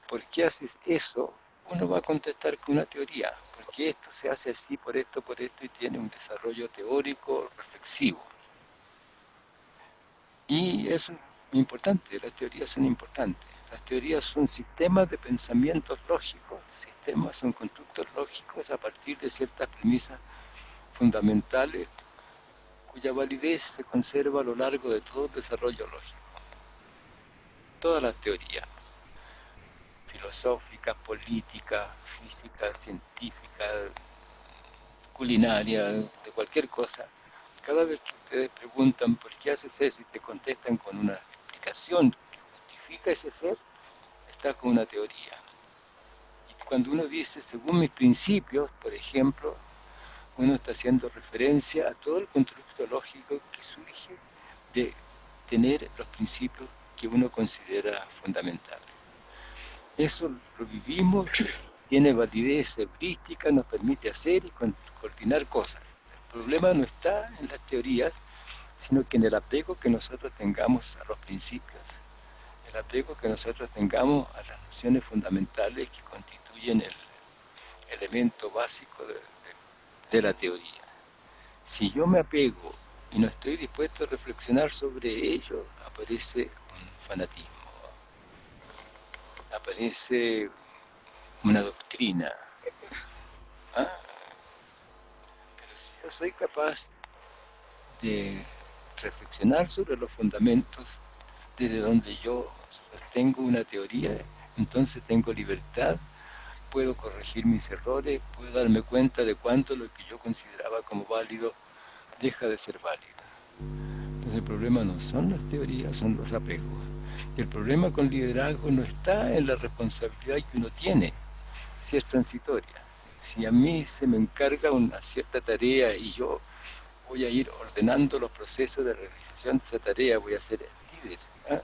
¿por qué haces eso?, uno va a contestar con una teoría, porque esto se hace así, por esto, y tiene un desarrollo teórico reflexivo. Y eso es importante, las teorías son importantes. Las teorías son sistemas de pensamientos lógicos, son constructos lógicos a partir de ciertas premisas fundamentales cuya validez se conserva a lo largo de todo el desarrollo lógico. Todas las teorías, filosóficas, políticas, físicas, científicas, culinarias, de cualquier cosa, cada vez que ustedes preguntan por qué haces eso y te contestan con una explicación que justifica ese ser, está con una teoría. Y cuando uno dice, según mis principios, por ejemplo, uno está haciendo referencia a todo el constructo lógico que surge de tener los principios que uno considera fundamentales. Eso lo vivimos, tiene validez heurística, nos permite hacer y coordinar cosas. El problema no está en las teorías, sino que en el apego que nosotros tengamos a los principios, el apego que nosotros tengamos a las nociones fundamentales que constituyen el elemento básico de la teoría. Si yo me apego y no estoy dispuesto a reflexionar sobre ello, aparece un fanatismo, aparece una doctrina. ¿Ah? Pero si yo soy capaz de reflexionar sobre los fundamentos desde donde yo sostengo una teoría, entonces tengo libertad, puedo corregir mis errores, puedo darme cuenta de cuánto lo que yo consideraba como válido deja de ser válido. Entonces el problema no son las teorías, son los apegos. Y el problema con liderazgo no está en la responsabilidad que uno tiene, si es transitoria. Si a mí se me encarga una cierta tarea y yo voy a ir ordenando los procesos de realización de esa tarea, voy a ser el líder. ¿Ah?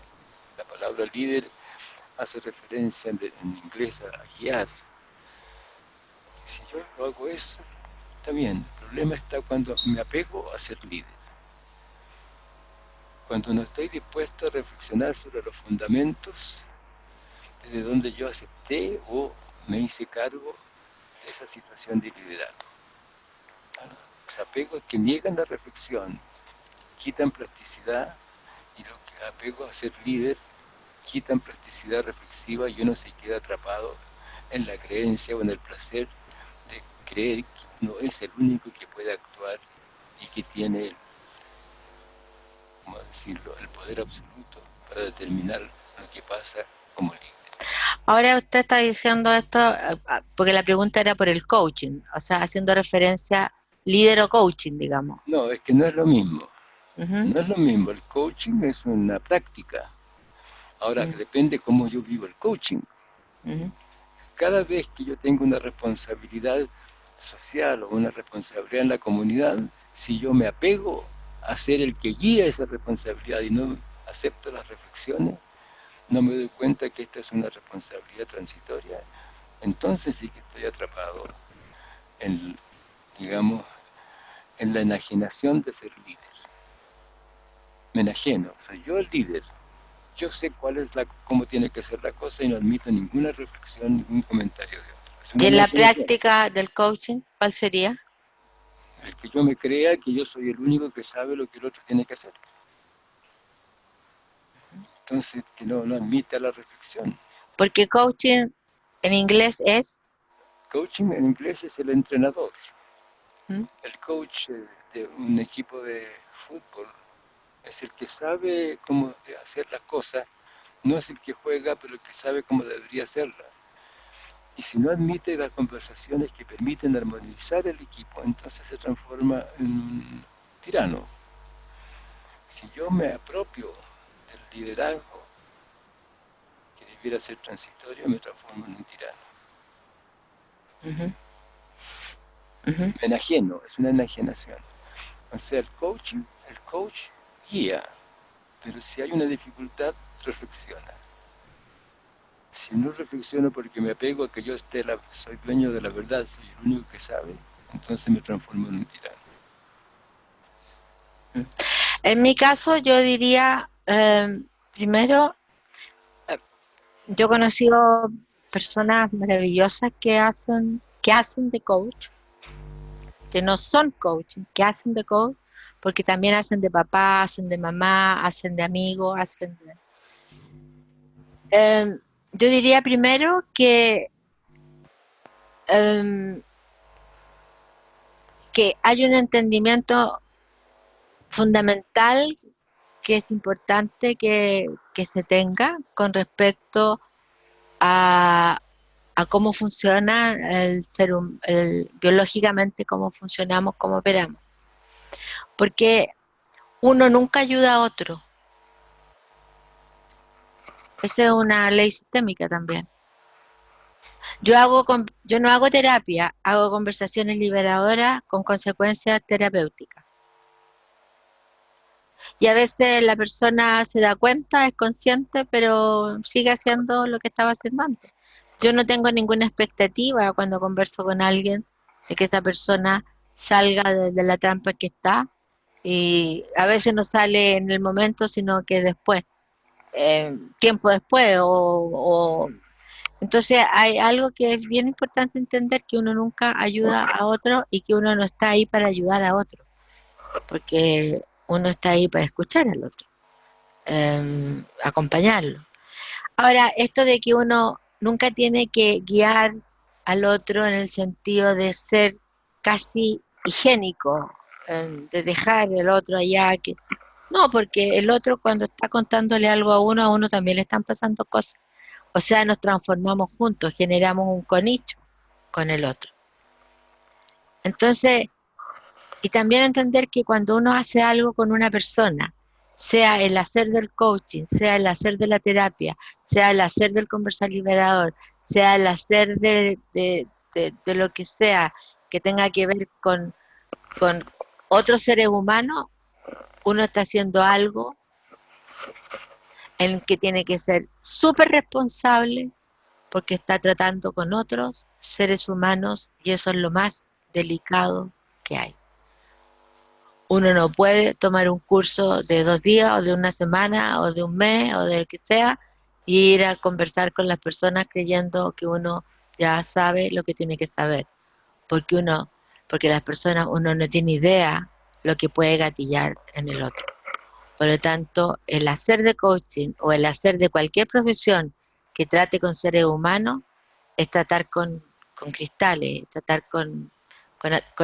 La palabra líder hace referencia en inglés a guiar. Si yo lo hago eso, está bien. El problema está cuando me apego a ser líder. Cuando no estoy dispuesto a reflexionar sobre los fundamentos desde donde yo acepté o me hice cargo de esa situación de liderazgo. Los apegos que niegan la reflexión quitan plasticidad, y los apegos a ser líder quitan plasticidad reflexiva, y uno se queda atrapado en la creencia o en el placer de creer que uno es el único que puede actuar y que tiene, ¿cómo decirlo?, el poder absoluto para determinar lo que pasa como líder. Ahora usted está diciendo esto porque la pregunta era por el coaching, o sea, haciendo referencia líder o coaching, digamos. No, es que no es lo mismo. Uh-huh. No es lo mismo. El coaching es una práctica. Ahora, depende cómo yo vivo el coaching. Uh-huh. Cada vez que yo tengo una responsabilidad social o una responsabilidad en la comunidad, si yo me apego a ser el que guía esa responsabilidad y no acepto las reflexiones, no me doy cuenta que esta es una responsabilidad transitoria, entonces sí que estoy atrapado en, digamos, en la enajenación de ser líder. Me enajeno, soy yo el líder. Yo sé cómo tiene que ser la cosa y no admito ninguna reflexión, ningún comentario de otro. ¿Y en la práctica del coaching, cuál sería? El que yo me crea que yo soy el único que sabe lo que el otro tiene que hacer. Entonces, que no admite la reflexión. Porque coaching en inglés es... Coaching en inglés es el entrenador. ¿Mm? El coach de un equipo de fútbol es el que sabe cómo hacer las cosas, no es el que juega, pero el que sabe cómo debería hacerla. Y si no admite las conversaciones que permiten armonizar el equipo, entonces se transforma en un tirano. Si yo me apropio del liderazgo, que debiera ser transitorio, me transformo en un tirano. Uh-huh. Uh-huh. Me enajeno, es una enajenación. O sea, el coach guía, pero si hay una dificultad, reflexiona. Si no reflexiono porque me apego a que yo soy dueño de la verdad, soy el único que sabe, entonces me transformo en un tirano. En mi caso, yo diría, primero, yo he conocido personas maravillosas que hacen de coach, que no son coaching, que hacen de coach, porque también hacen de papá, hacen de mamá, hacen de amigo, hacen de... yo diría primero que hay un entendimiento fundamental que es importante que se tenga con respecto a cómo funciona biológicamente, cómo funcionamos, cómo operamos. Porque uno nunca ayuda a otro. Esa es una ley sistémica también. Yo no hago terapia, hago conversaciones liberadoras con consecuencias terapéuticas. Y a veces la persona se da cuenta, es consciente, pero sigue haciendo lo que estaba haciendo antes. Yo no tengo ninguna expectativa cuando converso con alguien de que esa persona salga de la trampa que está, y a veces no sale en el momento, sino que después, tiempo después, entonces hay algo que es bien importante entender, que uno nunca ayuda a otro y que uno no está ahí para ayudar a otro, porque uno está ahí para escuchar al otro, acompañarlo. Ahora, esto de que uno nunca tiene que guiar al otro en el sentido de ser casi higiénico, de dejar el otro allá, que no, porque el otro cuando está contándole algo a uno también le están pasando cosas. O sea, nos transformamos juntos, generamos un conicho con el otro. Entonces, y también entender que cuando uno hace algo con una persona, sea el hacer del coaching, sea el hacer de la terapia, sea el hacer del conversar liberador, sea el hacer de lo que sea que tenga que ver con otros seres humanos, uno está haciendo algo en el que tiene que ser súper responsable, porque está tratando con otros seres humanos, y eso es lo más delicado que hay. Uno no puede tomar un curso de 2 días o de una semana o de un mes o de lo que sea y ir a conversar con las personas creyendo que uno ya sabe lo que tiene que saber, porque las personas, uno no tiene idea lo que puede gatillar en el otro. Por lo tanto, el hacer de coaching o el hacer de cualquier profesión que trate con seres humanos es tratar con cristales, tratar con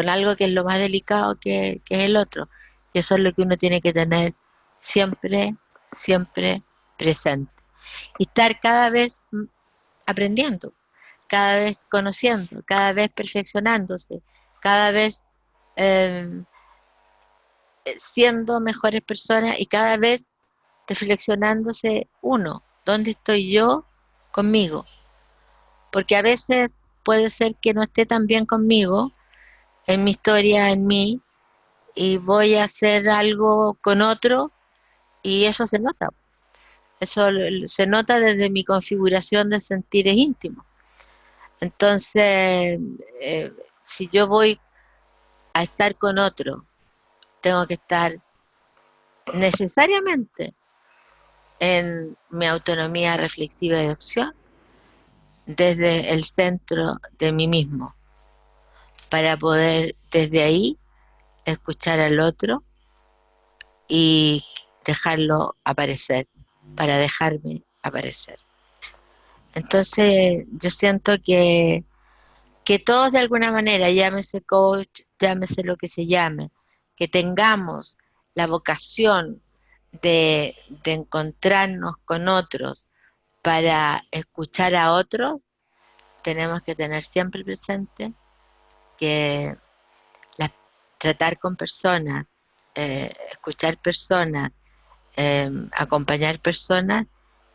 algo que es lo más delicado que es el otro. Y eso es lo que uno tiene que tener siempre, siempre presente. Y estar cada vez aprendiendo, cada vez conociendo, cada vez perfeccionándose, cada vez siendo mejores personas y cada vez reflexionándose uno, ¿dónde estoy yo conmigo? Porque a veces puede ser que no esté tan bien conmigo, en mi historia, en mí, y voy a hacer algo con otro y eso se nota. Eso se nota desde mi configuración de sentires íntimos. Entonces, si yo voy a estar con otro, tengo que estar necesariamente en mi autonomía reflexiva de acción desde el centro de mí mismo, para poder desde ahí escuchar al otro y dejarlo aparecer, para dejarme aparecer. Entonces yo siento que todos de alguna manera, llámese coach, llámese lo que se llame, que tengamos la vocación de encontrarnos con otros para escuchar a otros, tenemos que tener siempre presente que tratar con personas, escuchar personas, acompañar personas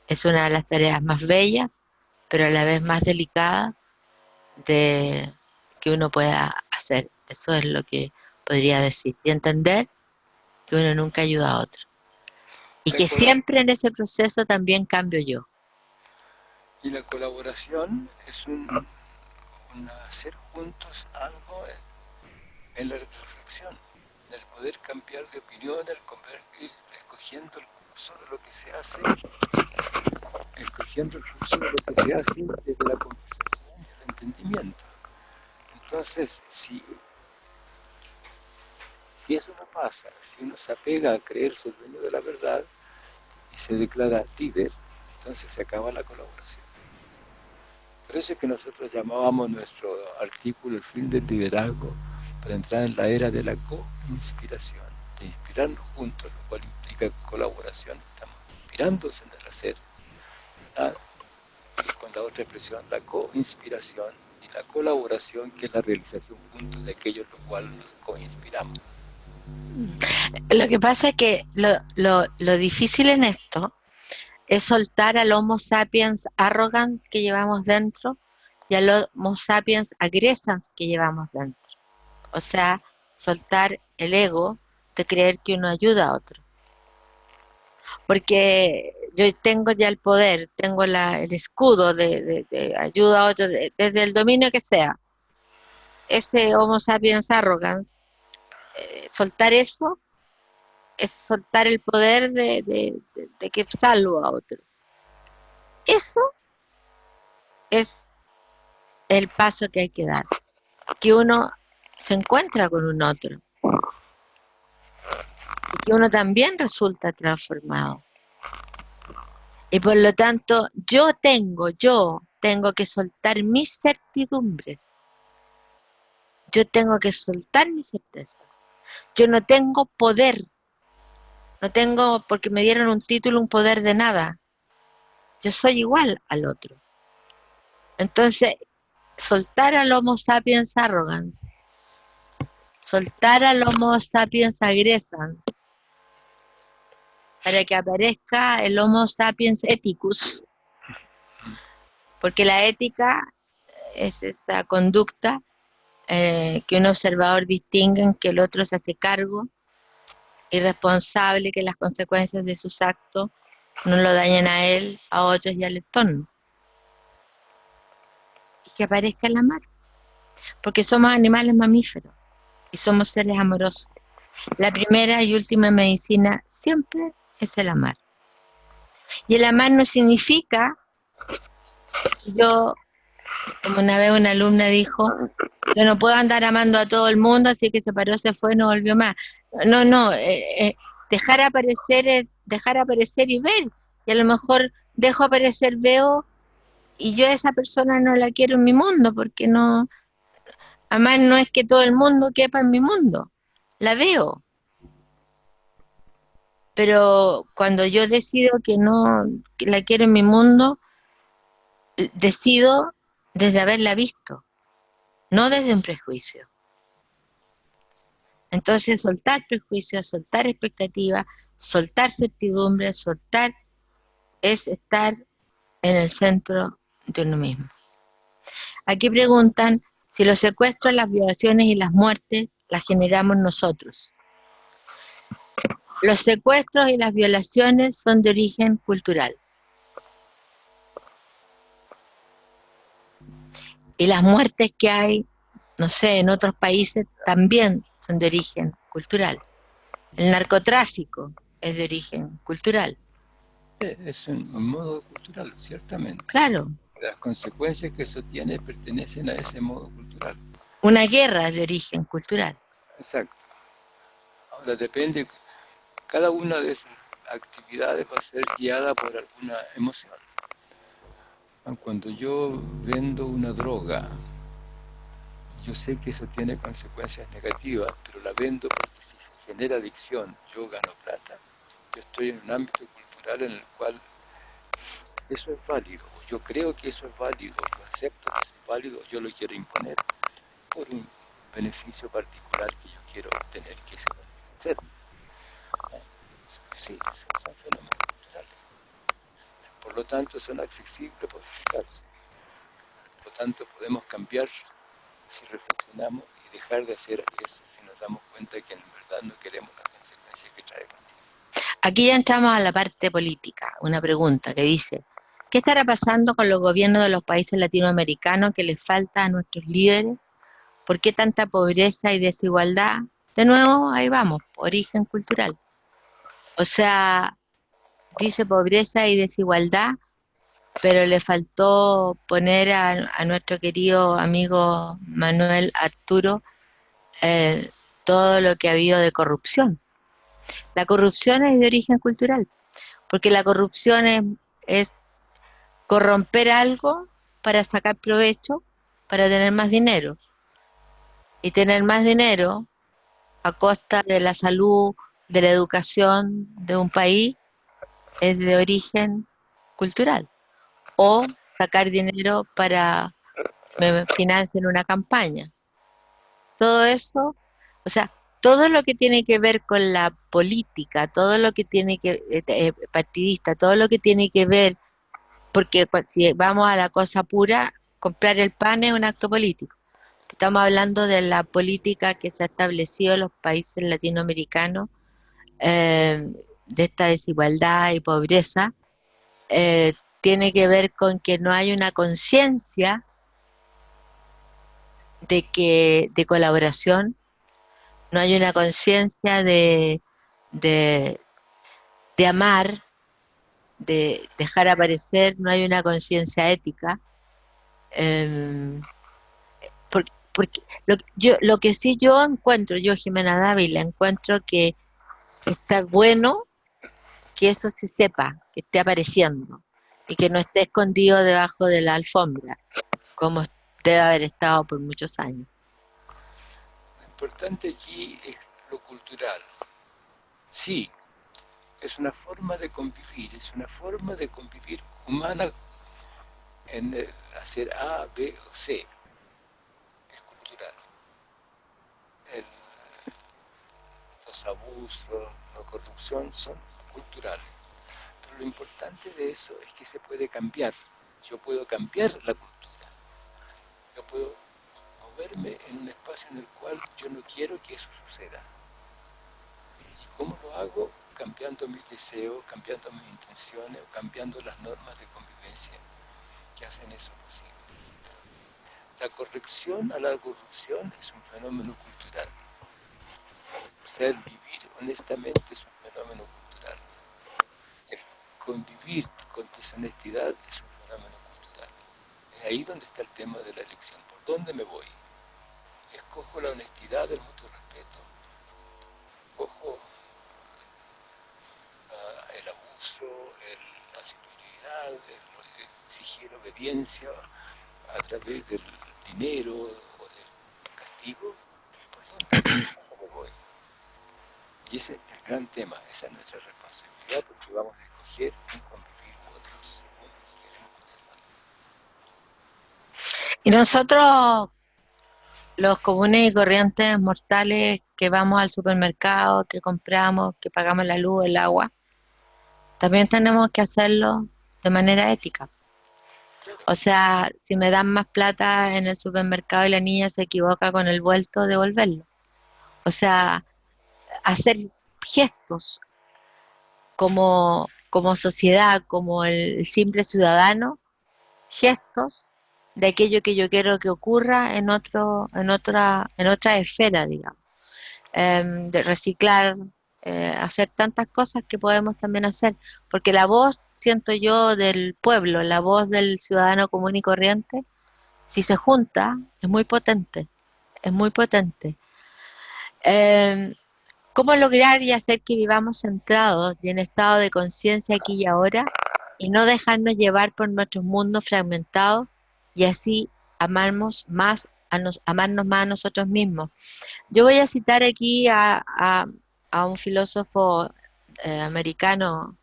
es una de las tareas más bellas, pero a la vez más delicadas que uno pueda hacer. Eso es lo que podría decir. Y entender que uno nunca ayuda a otro. Y que siempre en ese proceso también cambio yo. Y la colaboración es un hacer juntos algo en la reflexión, en el poder cambiar de opinión, el ir escogiendo el curso de lo que se hace, desde la conversación y el entendimiento. Entonces, si eso no pasa, si uno se apega a creerse dueño de la verdad y se declara líder, entonces se acaba la colaboración. Por eso es que nosotros llamábamos nuestro artículo el fin del liderazgo, para entrar en la era de la co-inspiración, de inspirarnos juntos, lo cual implica colaboración. Estamos inspirándose en el hacer, y con la otra expresión, la co-inspiración y la colaboración, que es la realización juntos de aquello en lo cual nos co-inspiramos. Lo que pasa es que lo difícil en esto es soltar al Homo sapiens arrogans que llevamos dentro y al Homo sapiens agresans que llevamos dentro. O sea, soltar el ego de creer que uno ayuda a otro. Porque yo tengo ya el poder, tengo el escudo de ayuda a otro, desde el dominio que sea. Ese Homo sapiens arrogans, soltar eso es soltar el poder de que salvo a otro. Eso es el paso que hay que dar, que uno se encuentra con un otro y que uno también resulta transformado. Y por lo tanto, yo tengo que soltar mis certidumbres. Yo tengo que soltar mi certeza. Yo no tengo poder. No tengo, porque me dieron un título, un poder de nada. Yo soy igual al otro. Entonces, soltar al Homo sapiens arrogans, soltar al Homo sapiens agresans, para que aparezca el Homo sapiens ethicus, porque la ética es esa conducta que un observador distingue en que el otro se hace cargo y responsable, que las consecuencias de sus actos no lo dañen a él, a otros y al entorno. Y que aparezca el amar, porque somos animales mamíferos y somos seres amorosos. La primera y última medicina siempre es el amar. Y el amar no significa que yo, como una vez una alumna dijo, yo no puedo andar amando a todo el mundo, así que se paró, se fue, no volvió más. No, dejar aparecer y ver. Y a lo mejor dejo aparecer, veo, y yo a esa persona no la quiero en mi mundo, porque no, amar no es que todo el mundo quepa en mi mundo, la veo. Pero cuando yo decido que no que la quiero en mi mundo, decido desde haberla visto, no desde un prejuicio. Entonces, soltar prejuicios, soltar expectativas, soltar certidumbre, soltar es estar en el centro de uno mismo. Aquí preguntan si los secuestros, las violaciones y las muertes las generamos nosotros. Los secuestros y las violaciones son de origen cultural. Y las muertes que hay, no sé, en otros países también son de origen cultural. El narcotráfico es de origen cultural. Es un modo cultural, ciertamente. Claro. Las consecuencias que eso tiene pertenecen a ese modo cultural. Una guerra es de origen cultural. Exacto. Ahora depende, cada una de esas actividades va a ser guiada por alguna emoción. Cuando yo vendo una droga, yo sé que eso tiene consecuencias negativas, pero la vendo porque si se genera adicción, yo gano plata. Yo estoy en un ámbito cultural en el cual eso es válido. Yo creo que eso es válido, yo acepto que eso es válido, yo lo quiero imponer por un beneficio particular que yo quiero obtener, que es ser. Sí, son fenómenos culturales. Por lo tanto, son accesibles por eficacia. Por lo tanto, podemos cambiar si reflexionamos y dejar de hacer eso si nos damos cuenta que en verdad no queremos las consecuencias que trae contigo. Aquí ya entramos a la parte política, una pregunta que dice, ¿qué estará pasando con los gobiernos de los países latinoamericanos que les falta a nuestros líderes? ¿Por qué tanta pobreza y desigualdad? De nuevo, ahí vamos, origen cultural. O sea, dice pobreza y desigualdad, pero le faltó poner a nuestro querido amigo Manuel Arturo todo lo que ha habido de corrupción. La corrupción es de origen cultural, porque la corrupción es corromper algo para sacar provecho, para tener más dinero. Y tener más dinero a costa de la salud, de la educación de un país, es de origen cultural. O sacar dinero para que me financien una campaña. Todo eso, o sea, todo lo que tiene que ver con la política, todo lo que tiene que, partidista, todo lo que tiene que ver, porque si vamos a la cosa pura, comprar el pan es un acto político. Estamos hablando de la política que se ha establecido en los países latinoamericanos, de esta desigualdad y pobreza, tiene que ver con que no hay una conciencia de colaboración, no hay una conciencia de amar, de dejar aparecer, no hay una conciencia ética. Porque lo que sí yo encuentro, yo Jimena Dávila, encuentro que está bueno que eso se sepa, que esté apareciendo y que no esté escondido debajo de la alfombra, como debe haber estado por muchos años. Lo importante aquí es lo cultural. Sí, es una forma de convivir, es una forma de convivir humana en el hacer A, B o C. Es cultural. Los abusos, la corrupción son culturales. Pero lo importante de eso es que se puede cambiar. Yo puedo cambiar la cultura. Yo puedo moverme en un espacio en el cual yo no quiero que eso suceda. ¿Y cómo lo hago? Cambiando mis deseos, cambiando mis intenciones, o cambiando las normas de convivencia que hacen eso posible. La corrección a la corrupción es un fenómeno cultural. Vivir honestamente es un fenómeno cultural. El convivir con deshonestidad es un fenómeno cultural. Es ahí donde está el tema de la elección. ¿Por dónde me voy? Escojo la honestidad, el mutuo respeto. Escojo el abuso, la superioridad, el exigir obediencia a través del dinero o del castigo. ¿Por dónde me voy? Y ese es el gran tema, esa es nuestra responsabilidad, porque vamos a escoger un convivir u otros según lo que queremos conservar. Y nosotros, los comunes y corrientes mortales que vamos al supermercado, que compramos, que pagamos la luz, el agua, también tenemos que hacerlo de manera ética. O sea, si me dan más plata en el supermercado y la niña se equivoca con el vuelto, devolverlo. O sea, hacer gestos como sociedad, como el simple ciudadano, gestos de aquello que yo quiero que ocurra en otra esfera, digamos. De reciclar, hacer tantas cosas que podemos también hacer, porque la voz, siento yo, del pueblo, la voz del ciudadano común y corriente, si se junta, es muy potente, es muy potente. ¿Cómo lograr y hacer que vivamos centrados y en estado de conciencia aquí y ahora y no dejarnos llevar por nuestros mundos fragmentados y así amarnos más a nosotros mismos? Yo voy a citar aquí a un filósofo americano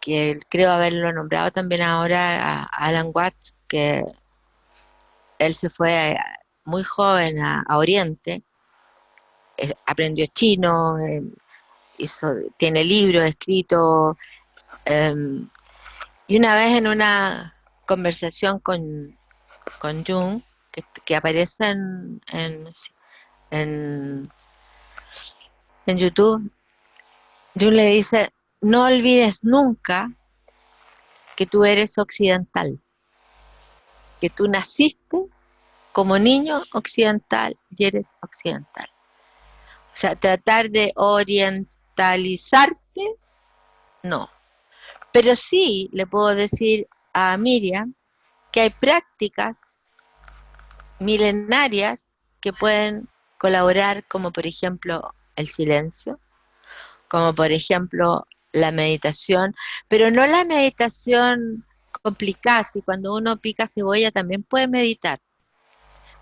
que creo haberlo nombrado también ahora, a Alan Watts, que él se fue muy joven a Oriente, aprendió chino, tiene libros escritos, y una vez en una conversación con Jung, que aparece en YouTube, Jung le dice: no olvides nunca que tú eres occidental, que tú naciste como niño occidental y eres occidental. O sea, tratar de orientalizarte, no. Pero sí le puedo decir a Miriam que hay prácticas milenarias que pueden colaborar, como por ejemplo el silencio, como por ejemplo la meditación, pero no la meditación complicada. Si cuando uno pica cebolla también puede meditar.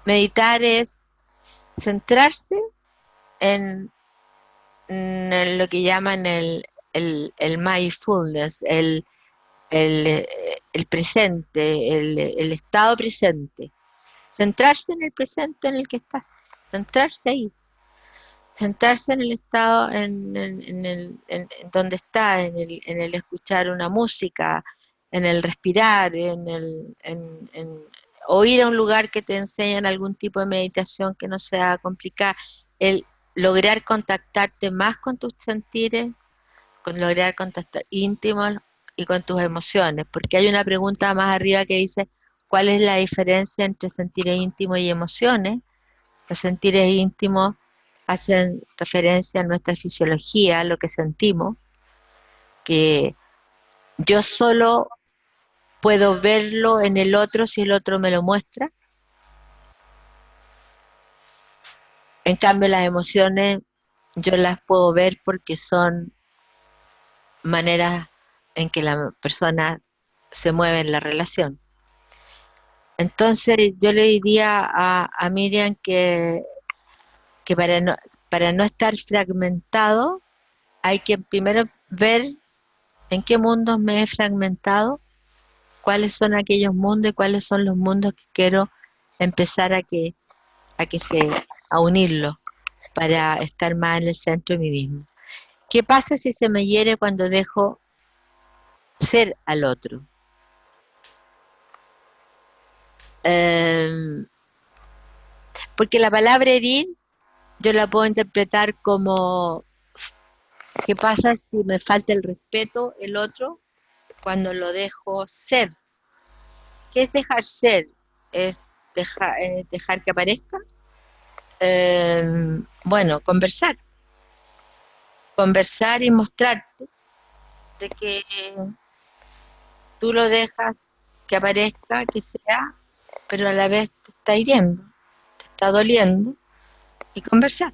Meditar es centrarse en lo que llaman el mindfulness, el presente, el estado presente. Centrarse en el presente en el que estás, centrarse ahí. centrarse en el estado, en donde está, en el escuchar una música, en el respirar, o ir a un lugar que te enseñan algún tipo de meditación que no sea complicada, el lograr contactarte más con tus sentires, con lograr contactar íntimos y con tus emociones, porque hay una pregunta más arriba que dice, ¿cuál es la diferencia entre sentires íntimos y emociones? Los sentires íntimos hacen referencia a nuestra fisiología, a lo que sentimos, que yo solo puedo verlo en el otro si el otro me lo muestra. En cambio, las emociones yo las puedo ver porque son maneras en que la persona se mueve en la relación. Entonces yo le diría a Miriam que para no estar fragmentado, hay que primero ver en qué mundos me he fragmentado, cuáles son aquellos mundos y cuáles son los mundos que quiero empezar a unirlos para estar más en el centro de mí mismo. ¿Qué pasa si se me hiere cuando dejo ser al otro? Porque la palabra herir yo la puedo interpretar como ¿qué pasa si me falta el respeto el otro cuando lo dejo ser? ¿Qué es dejar ser? ¿Es dejar que aparezca? Bueno, conversar y mostrarte de que tú lo dejas que aparezca, que sea, pero a la vez te está hiriendo, te está doliendo, y conversar.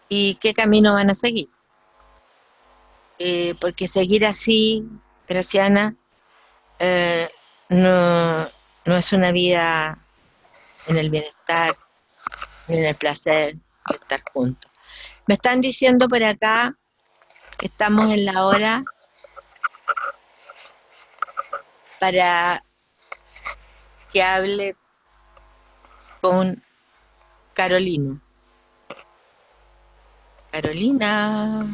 ¿Y qué camino van a seguir? Porque seguir así, Graciana, no es una vida en el bienestar, ni en el placer de estar juntos. Me están diciendo por acá que estamos en la hora para que hable con Carolina. Carolina.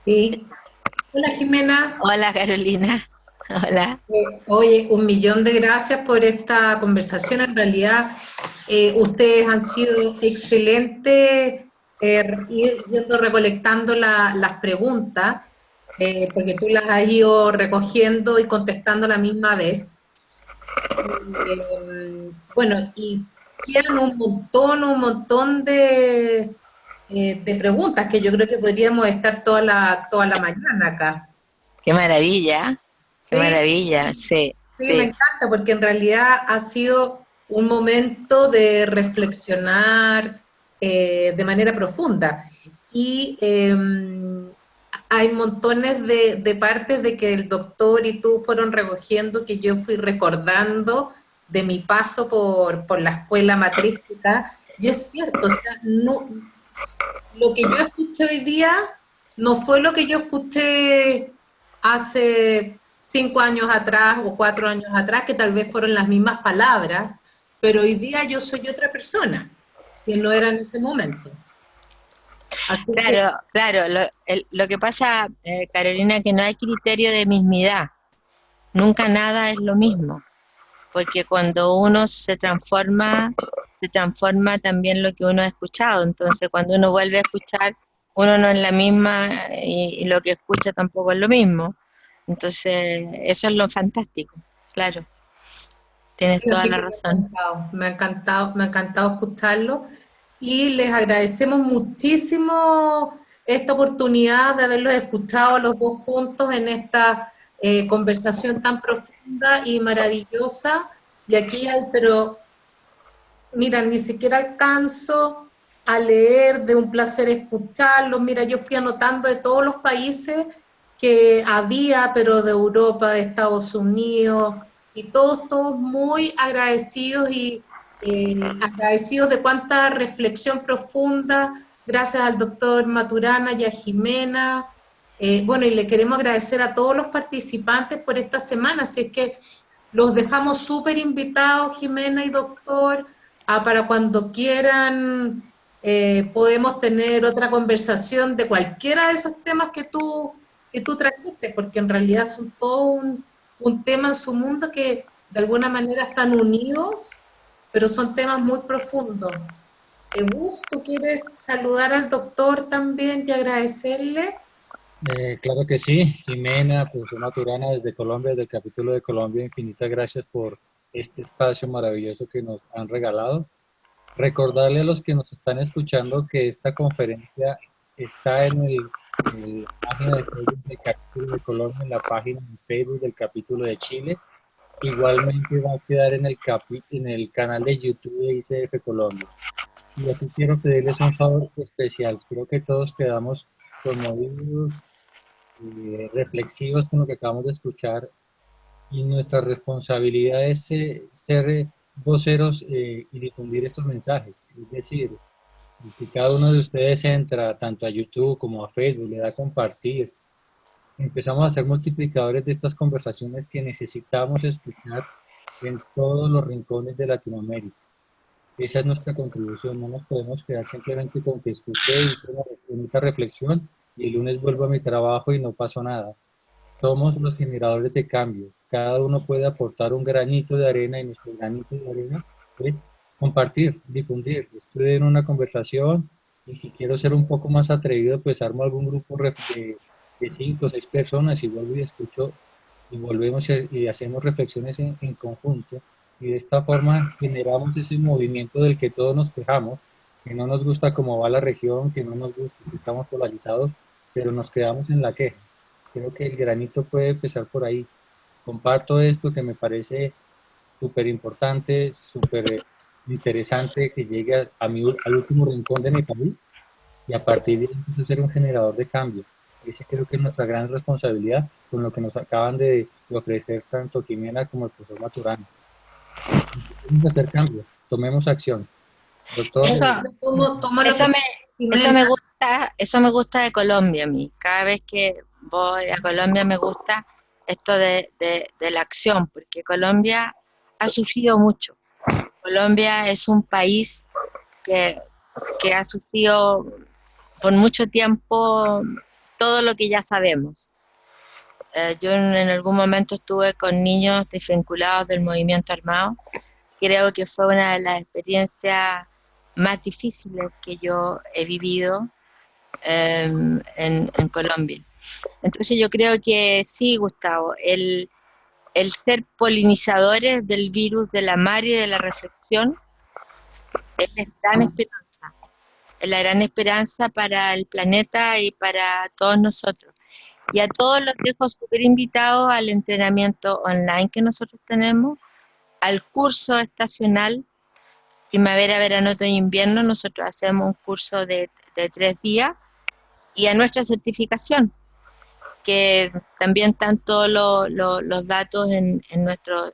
Sí. Hola, Jimena. Hola, Carolina. Hola. Oye, 1.000.000 de gracias por esta conversación. En realidad, ustedes han sido excelentes yendo recolectando las preguntas, porque tú las has ido recogiendo y contestando a la misma vez. Bueno, y quedan un montón de preguntas que yo creo que podríamos estar toda la mañana acá. Qué maravilla, qué Sí. maravilla, sí. Sí, me encanta, porque en realidad ha sido un momento de reflexionar de manera profunda. Y hay montones de partes de que el doctor y tú fueron recogiendo que yo fui recordando de mi paso por la escuela matrística. Y es cierto, o sea, no, lo que yo escuché hoy día no fue lo que yo escuché hace 5 años atrás o 4 años atrás, que tal vez fueron las mismas palabras, pero hoy día yo soy otra persona, que no era en ese momento. Así Claro, lo que pasa, Carolina, que no hay criterio de mismidad, nunca nada es lo mismo, porque cuando uno se transforma también lo que uno ha escuchado, entonces cuando uno vuelve a escuchar, uno no es la misma y lo que escucha tampoco es lo mismo. Entonces, eso es lo fantástico, claro. Tienes sí, toda la razón. me ha encantado escucharlo y les agradecemos muchísimo esta oportunidad de haberlos escuchado los dos juntos en esta conversación tan profunda y maravillosa. Y aquí hay, pero mira, ni siquiera alcanzo a leer, de un placer escucharlo. Mira, yo fui anotando de todos los países que había, pero de Europa, de Estados Unidos, y todos muy agradecidos y agradecidos de cuánta reflexión profunda, gracias al doctor Maturana y a Jimena. Bueno, y le queremos agradecer a todos los participantes por esta semana, así es que los dejamos súper invitados, Jimena y doctor, para cuando quieran podemos tener otra conversación de cualquiera de esos temas que tú trajiste, porque en realidad son todo un tema en su mundo que de alguna manera están unidos, pero son temas muy profundos. Gus, ¿tú quieres saludar al doctor también y agradecerle? Claro que sí, Jimena, profesor Maturana desde Colombia, desde el capítulo de Colombia, infinitas gracias por este espacio maravilloso que nos han regalado. Recordarle a los que nos están escuchando que esta conferencia está en la página de Facebook del capítulo de Colombia, en la página de Facebook del capítulo de Chile. Igualmente va a quedar en el canal de YouTube de ICF Colombia. Y aquí quiero pedirles un favor especial. Creo que todos quedamos conmovidos, reflexivos con lo que acabamos de escuchar, y nuestra responsabilidad es ser voceros y difundir estos mensajes. Es decir, si cada uno de ustedes entra tanto a YouTube como a Facebook, le da a compartir, empezamos a ser multiplicadores de estas conversaciones que necesitamos escuchar en todos los rincones de Latinoamérica. Esa es nuestra contribución, no nos podemos quedar simplemente con que escuché y hice una bonita reflexión y el lunes vuelvo a mi trabajo y no pasó nada. Somos los generadores de cambio. Cada uno puede aportar un granito de arena y nuestro granito de arena es compartir, difundir. Estoy en una conversación y si quiero ser un poco más atrevido, pues armo algún grupo de 5 o 6 personas y vuelvo y escucho y volvemos y hacemos reflexiones en conjunto. Y de esta forma generamos ese movimiento del que todos nos quejamos, que no nos gusta cómo va la región, que no nos gusta, que estamos polarizados, pero nos quedamos en la queja. Creo que el granito puede empezar por ahí. Comparto esto que me parece súper importante, súper interesante, que llegue al último rincón de mi país y a partir de ahí empiezo a ser un generador de cambio. Ese creo que es nuestra gran responsabilidad con lo que nos acaban de ofrecer tanto Jimena como el profesor Maturana. Tenemos que hacer cambio, tomemos acción. Doctor, Eso me gusta de Colombia a mí. Cada vez que voy a Colombia me gusta esto de la acción, porque Colombia ha sufrido mucho. Colombia es un país que ha sufrido por mucho tiempo todo lo que ya sabemos. Yo en algún momento estuve con niños desvinculados del movimiento armado. Creo que fue una de las experiencias más difíciles que yo he vivido en Colombia. Entonces yo creo que sí, Gustavo, el ser polinizadores del virus del amar y de la reflexión es la gran esperanza para el planeta y para todos nosotros. Y a todos los dejo súper invitados al entrenamiento online que nosotros tenemos, al curso estacional, primavera, verano, otoño, invierno. Nosotros hacemos un curso de 3 días, y a nuestra certificación, que también están todos los datos en nuestro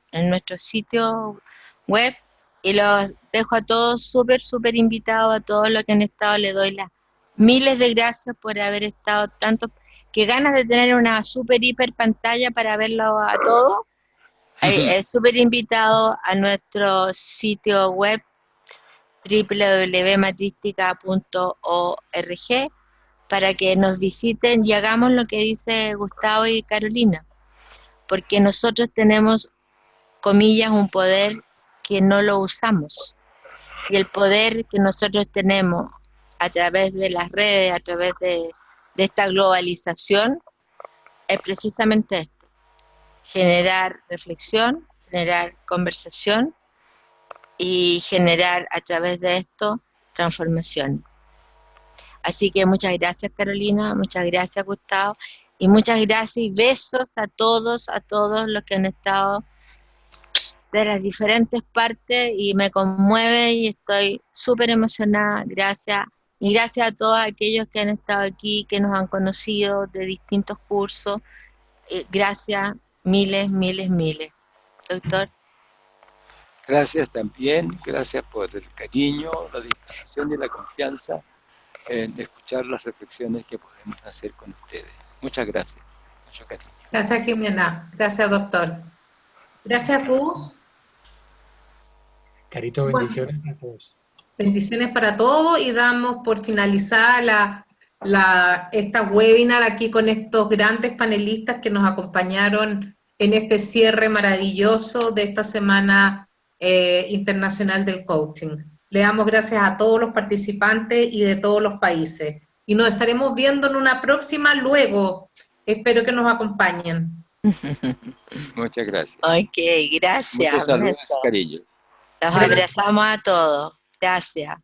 sitio web, y los dejo a todos súper invitados, a todos los que han estado. Les doy las miles de gracias por haber estado tanto, que ganas de tener una súper hiper pantalla para verlo a todos. Súper invitado a nuestro sitio web www.matristica.org para que nos visiten y hagamos lo que dice Gustavo y Carolina, porque nosotros tenemos, comillas, un poder que no lo usamos, y el poder que nosotros tenemos a través de las redes, a través de esta globalización, es precisamente esto: generar reflexión, generar conversación y generar a través de esto transformación. Así que muchas gracias, Carolina, muchas gracias, Gustavo, y muchas gracias y besos a todos los que han estado de las diferentes partes, y me conmueve y estoy súper emocionada. Gracias, y gracias a todos aquellos que han estado aquí, que nos han conocido de distintos cursos. Gracias, miles. Doctor. Gracias también, gracias por el cariño, la disposición y la confianza en escuchar las reflexiones que podemos hacer con ustedes. Muchas gracias, mucho cariño. Gracias, Jimena. Gracias, doctor. Gracias, Gus. Carito, bendiciones a todos. Bendiciones para todos y damos por finalizada esta webinar aquí con estos grandes panelistas que nos acompañaron en este cierre maravilloso de esta Semana Internacional del Coaching. Le damos gracias a todos los participantes y de todos los países. Y nos estaremos viendo en una próxima luego. Espero que nos acompañen. Muchas gracias. Ok, gracias. Muchos saludos, Beso. cariños. Los abrazamos a todos. Gracias.